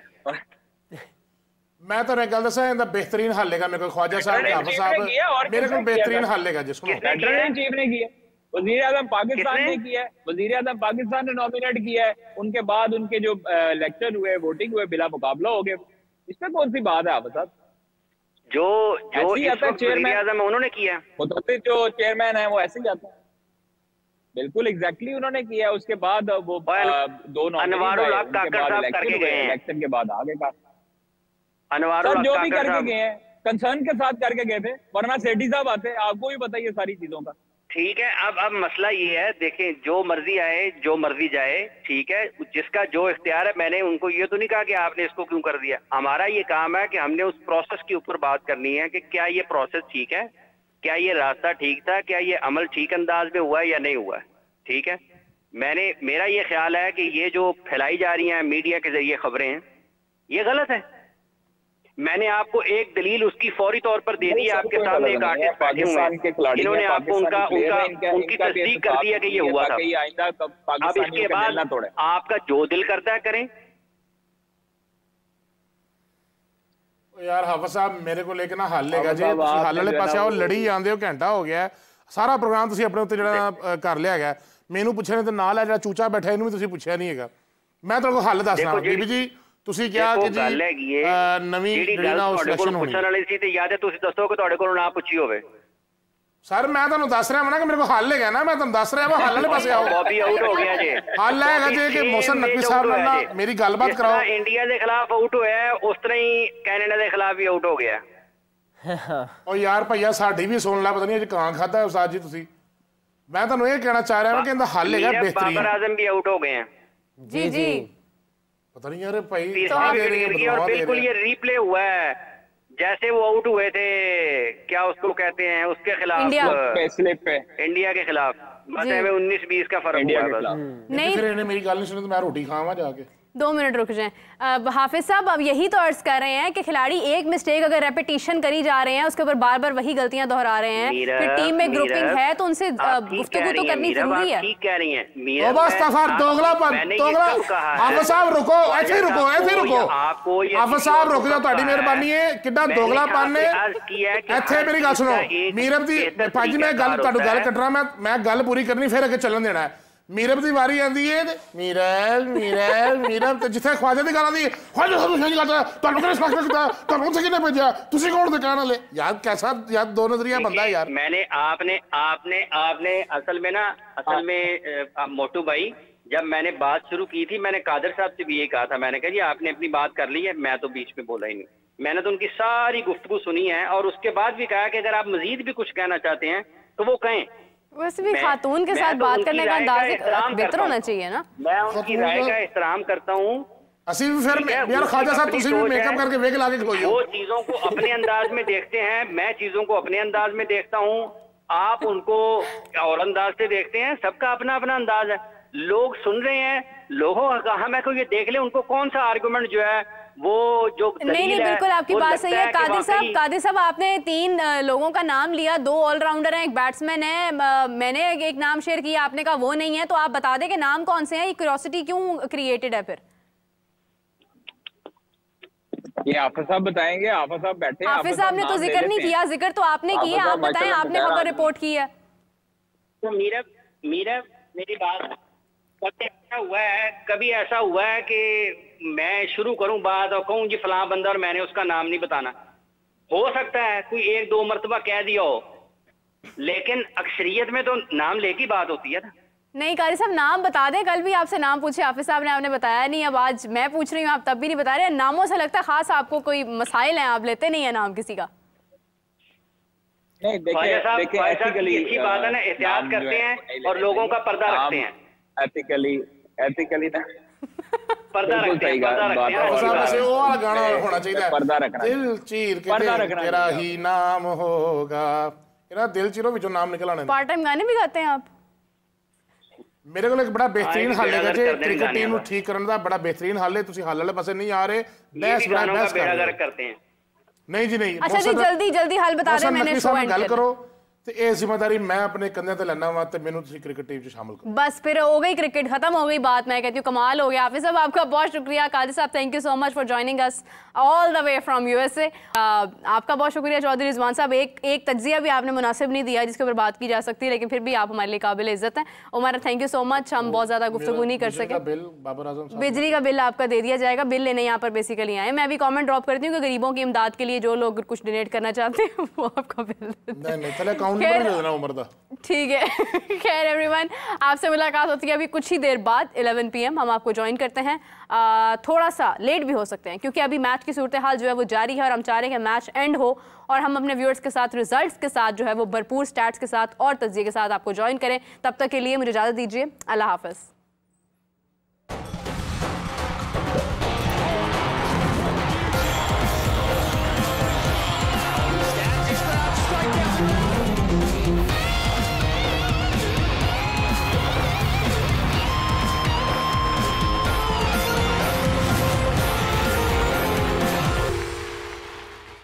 मैं तो गल दसा इनका बेहतरीन हल लेगा मेरे को ख्वाजा साहब हाफिज साहब मेरे को बेहतरीन हल लेगा जिसको चीफ ने किया, वजीर आजम पाकिस्तान ने किया है, वजीर आजम पाकिस्तान ने नॉमिनेट किया है, उनके बाद उनके जो इलेक्शन हुए, वोटिंग हुए, बिला मुकाबला हो गए। इसमें कौन सी बात है हाफिज साहब? जो चेयरमैन आजम उन्होंने किया, मुतअद्दिद जो चेयरमैन है वो ऐसे ही आता है। बिल्कुल एग्जैक्टली उन्होंने किया। उसके बाद वो दो इलेक्शन के बाद आगे का सर जो भी करके गए हैं कंसर्न के साथ करके गए थे, वरना सेठी साहब आते। आपको भी पता ही है सारी चीजों का। ठीक है, अब मसला ये है, देखें जो मर्जी आए जो मर्जी जाए, ठीक है, जिसका जो इख्तियार है। मैंने उनको ये तो नहीं कहा कि आपने इसको क्यों कर दिया। हमारा ये काम है कि हमने उस प्रोसेस के ऊपर बात करनी है कि क्या ये प्रोसेस ठीक है, क्या ये रास्ता ठीक था, क्या ये अमल ठीक अंदाज में हुआ है या नहीं हुआ है। ठीक है, मेरा ये ख्याल है कि ये जो फैलाई जा रही हैं मीडिया के जरिए खबरें हैं, ये गलत है। मैंने आपको एक दलील उसकी फौरी तौर पर दे दी है। आपके सामने एक आर्टिस्ट बैठे हुए हैं, इन्होंने आपको उनकी तस्दीक कर दी है कि ये हुआ था। अब इसके बाद आपका जो दिल करता है करें। यार हाफिज साहब मेरे को लेके ना हल लेगा जी, हल वाले पासे आओ, लड़ी ਜਾਂਦੇ ਹੋ, घंटा हो गया सारा प्रोग्राम ਤੁਸੀਂ ਆਪਣੇ ਉੱਤੇ ਜਿਹੜਾ ਕਰ ਲਿਆ ਹੈਗਾ। ਮੈਨੂੰ ਪੁੱਛਣੇ ਤੇ ਨਾਲ ਹੈ ਜਿਹੜਾ ਚੂਚਾ ਬੈਠਾ ਇਹਨੂੰ ਵੀ ਤੁਸੀਂ ਪੁੱਛਿਆ ਨਹੀਂ ਹੈਗਾ। ਮੈਂ ਤੁਹਾਨੂੰ ਹੱਲ ਦੱਸਣਾ ਬੀਬੀ ਜੀ, ਤੁਸੀਂ ਕਿਹਾ ਕਿ ਜੀ ਨਵੀਂ ਜਿਹੜੀ ਨਾ ਉਹ ਸਿਲੈਕਸ਼ਨ ਹੋਣੀ ਪੁੱਛਣ ਵਾਲੀ ਸੀ ਤੇ ਯਾਦ ਹੈ ਤੁਸੀਂ ਦੱਸੋ ਕਿ ਤੁਹਾਡੇ ਕੋਲੋਂ ਨਾ ਪੁੱਛੀ ਹੋਵੇ। ਸਰ ਮੈਂ ਤੁਹਾਨੂੰ ਦੱਸ ਰਿਹਾ ਨਾ ਕਿ ਮੇਰੇ ਕੋਲ ਹੱਲ ਹੈਗਾ ਨਾ, ਮੈਂ ਤੁਹਾਨੂੰ ਦੱਸ ਰਿਹਾ ਵਾ, ਹੱਲ ਵਾਲੇ ਪਾਸੇ ਆਓ। ਬॉबी आउट हो गया जी, ਹੱਲ ਹੈਗਾ ਜੀ ਕਿ ਮੋਹਸਿਨ ਨਕवी ਸਾਹਿਬ ਨਾਲ ਨਾ ਮੇਰੀ ਗੱਲਬਾਤ ਕਰਾਓ। ਇੰਡੀਆ ਦੇ ਖਿਲਾਫ ਆਊਟ ਹੋਇਆ ਹੈ ਉਸ ਤਰ੍ਹਾਂ ਹੀ ਕੈਨੇਡਾ ਦੇ ਖਿਲਾਫ ਵੀ ਆਊਟ ਹੋ ਗਿਆ। ਉਹ ਯਾਰ ਭਈਆ ਸਾਡੀ ਵੀ ਸੁਣ ਲੈ, ਪਤਾ ਨਹੀਂ ਅੱਜ ਕਾਂ ਖਾਦਾ ਉਸਤਾਦ ਜੀ ਤੁਸੀਂ। मैं ਤੁਹਾਨੂੰ ਇਹ ਕਹਿਣਾ ਚਾਹ ਰਿਹਾ ਹਾਂ कि ਇਹਦਾ हल है बेहतरीन। बाबर आजम भी आउट हो गए हैं। जी जी, पता नहीं यार भाई बिल्कुल ये रीप्ले हुआ है जैसे वो आउट हुए थे, क्या उसको कहते हैं, उसके खिलाफ इंडिया के खिलाफ। बस 19-20 का फर्क हुआ। नहीं फिर इन्हें मेरी गल नहीं सुनी तो मैं रोटी खावा जाके। 2 मिनट रुक जाएं। हाफिज साहब अब यही तो अर्ज कर रहे हैं कि खिलाड़ी एक मिस्टेक अगर रेपिटेशन करी जा रहे हैं उसके ऊपर बार बार वही गलतियां दोहरा रहे हैं, फिर टीम में ग्रुपिंग है तो उनसे गुफ्तगू तो करनी जरूरी है। ठीक कह रही हैं हाफिज साहब रुको, ऐसे रुको हाफिज साहब रुक जाओ, ਤੁਹਾਡੀ ਮਿਹਰਬਾਨੀ ਹੈ। ਕਿੱਡਾ ਦੋਗਲਾਪਨ ਨੇ ਇੱਥੇ। ਮੇਰੀ ਗੱਲ ਸੁਣੋ मीरब ਦੀ ਭਾਜੀ, ਮੈਂ ਗੱਲ ਤੁਹਾਨੂੰ ਗੱਲ ਕੱਟਣਾ, ਮੈਂ ਗੱਲ ਪੂਰੀ ਕਰਨੀ ਫਿਰ ਅੱਗੇ ਚੱਲਣ ਦੇਣਾ। मीरब ਦੀ ਵਾਰੀ ਆਂਦੀ ਏ ਤੇ मीरब ਤੇ ਜਿੱਥੇ ख्वाजा ਦੀ ਗੱਲ ਆਂਦੀ ਹੈ, ख्वाजा ਸਾਹਿਬ ਨਹੀਂ ਕਰਦਾ, ਤੁਹਾਨੂੰ ਕਿਹਨੇ ਸਪੈਕਟ ਕੀਤਾ, ਤੁਹਾਨੂੰ ਉੱਥੇ ਕਿਹਨੇ ਭੇਜਿਆ, ਤੁਸੀਂ ਕੌਣ ਦੇ ਕਹਿਣ ਵਾਲੇ। यार कैसा यार दो नजरिया बंदा है यार। मैंने आपने असल में मोटू भाई, जब मैंने बात शुरू की थी मैंने कादर साहब से भी यही कहा था। मैंने कहा जी आपने अपनी बात कर ली है, मैं तो बीच में बोला ही नहीं। मैंने तो उनकी सारी गुफ्तगू सुनी है और उसके बाद भी कहा कि अगर आप मजीद भी कुछ कहना चाहते हैं तो वो कहें। वैसे भी खातून के साथ बात करने का अंदाज बेहतर होना चाहिए ना। मैं उनकी राय का एहतराम करता हूँ। ਅਸੀਂ ਵੀ ਫਿਰ यार ख्वाजा साहब ਤੁਸੀਂ भी मेकअप करके वेग ला के खलोइए। वो चीजों को अपने अंदाज में देखते हैं, मैं चीजों को अपने अंदाज में देखता हूँ, आप उनको और अंदाज से देखते हैं। सबका अपना अपना अंदाज है। लोग सुन रहे हैं, लोगों का हम को ये देख ले उनको कौन सा आर्गुमेंट जो है वो जो नहीं बिल्कुल आपकी बात सही है। कादिर साहब आपने 3 लोगों का नाम लिया, 2 ऑलराउंडर हैं, एक बैट्समैन है, मैंने एक नाम शेयर किया, आपने कहा वो नहीं है। तो आप बता दें कि नाम कौन से हैं, ये क्यूरियोसिटी क्यों क्रिएटेड है फिर? ये हाफिज साहब बताएंगे। हाफिज साहब बैठे हैं। हाफिज साहब ने तो जिक्र नहीं किया, जिक्र तो आपने किया, आप बताएं, आपने खबर रिपोर्ट की है। तो मीरब मेरी बात, कभी ऐसा हुआ है कि मैं शुरू करूं बात और कहूं जी फलां बंदा और मैंने उसका नाम नहीं बताना। हो सकता है कोई 1-2 मरतबा कह दिया हो, लेकिन अक्सरियत में तो नाम लेके बात होती है ना। नहीं कारी साहब नाम बता दें, कल भी आपसे नाम पूछे हाफिज साहब ने, आपने बताया नहीं। अब आज मैं पूछ रही हूँ, आप तब भी नहीं बता रहे। नामों से लगता है खास आपको कोई मसाइल हैं, आप लेते नहीं है नाम किसी का। नहीं ख्वाजा साहब एथिकली अच्छी बात है ना, एहतियात करते हैं और लोगों का पर्दा रखते हैं। एथिकली ना पर्दा रखते हैं, पर्दा रखते हैं। वो वाला गाना होना चाहिए, पर्दा रखना, दिल चीर के तेरा ही नाम होगा, दिल चीरो विचों नाम निकल आने। पार्ट टाइम गाने भी गाते हैं आप? मेरे को एक बड़ा बेहतरीन हल है जे क्रिकेट टीम ਨੂੰ ਠੀਕ ਕਰਨ ਦਾ ਬੜਾ बेहतरीन हल है, ਤੁਸੀਂ हल वाले पासे नहीं आ रहे, बहस करते हैं। नहीं जी नहीं। अच्छा जी जल्दी हल बता दें, मैंने शो एंड गल करो ਤੇ ਇਹ ਜ਼ਿੰਮੇਵਾਰੀ मैं अपने कंधे ਤੇ ਲੈਣਾ ਵਾ ਤੇ ਮੈਨੂੰ ਤੁਸੀਂ क्रिकेट टीम 'ਚ शामिल करो। बस फिर हो गई क्रिकेट, खत्म हो गई बात। मैं कहती हूँ कमाल हो गया। हाफिज साहब आपका बहुत शुक्रिया। कादिर साहब thank you so much for joining us all the way from USA. आपका बहुत शुक्रिया। चौधरी रिजवान साहब एक तज्जिया भी आपने मुनासिब नहीं दिया जिसके ऊपर बात की जा सकती है, लेकिन फिर भी आप हमारे लिए काबिल इज्जत हैं। Umar thank you so much. हम बहुत ज़्यादा गुफ्तगू नहीं कर सके। बिजली का बिल आपका दे दिया जाएगा, बिल लेने यहाँ पर बेसिकली आए। मैं भी कॉमेंट ड्रॉप करती हूँ कि गरीबों की इमदाद के लिए जो लोग कुछ डोनेट करना चाहते हैं वो आपका बिल ठीक है। खैर एवरीवन, आपसे मुलाकात होती है अभी कुछ ही देर बाद 11 PM हम आपको ज्वाइन करते हैं। थोड़ा सा लेट भी हो सकते हैं क्योंकि अभी मैच की सूरत हाल जो है वो जारी है और हम चाह रहे हैं मैच एंड हो और हम अपने व्यूअर्स के साथ रिजल्ट्स के साथ जो है वो भरपूर स्टैट्स के साथ और तज्जिए के साथ आपको ज्वाइन करें। तब तक के लिए मुझे इजाज़त दीजिए। अल्लाह हाफ़िज़।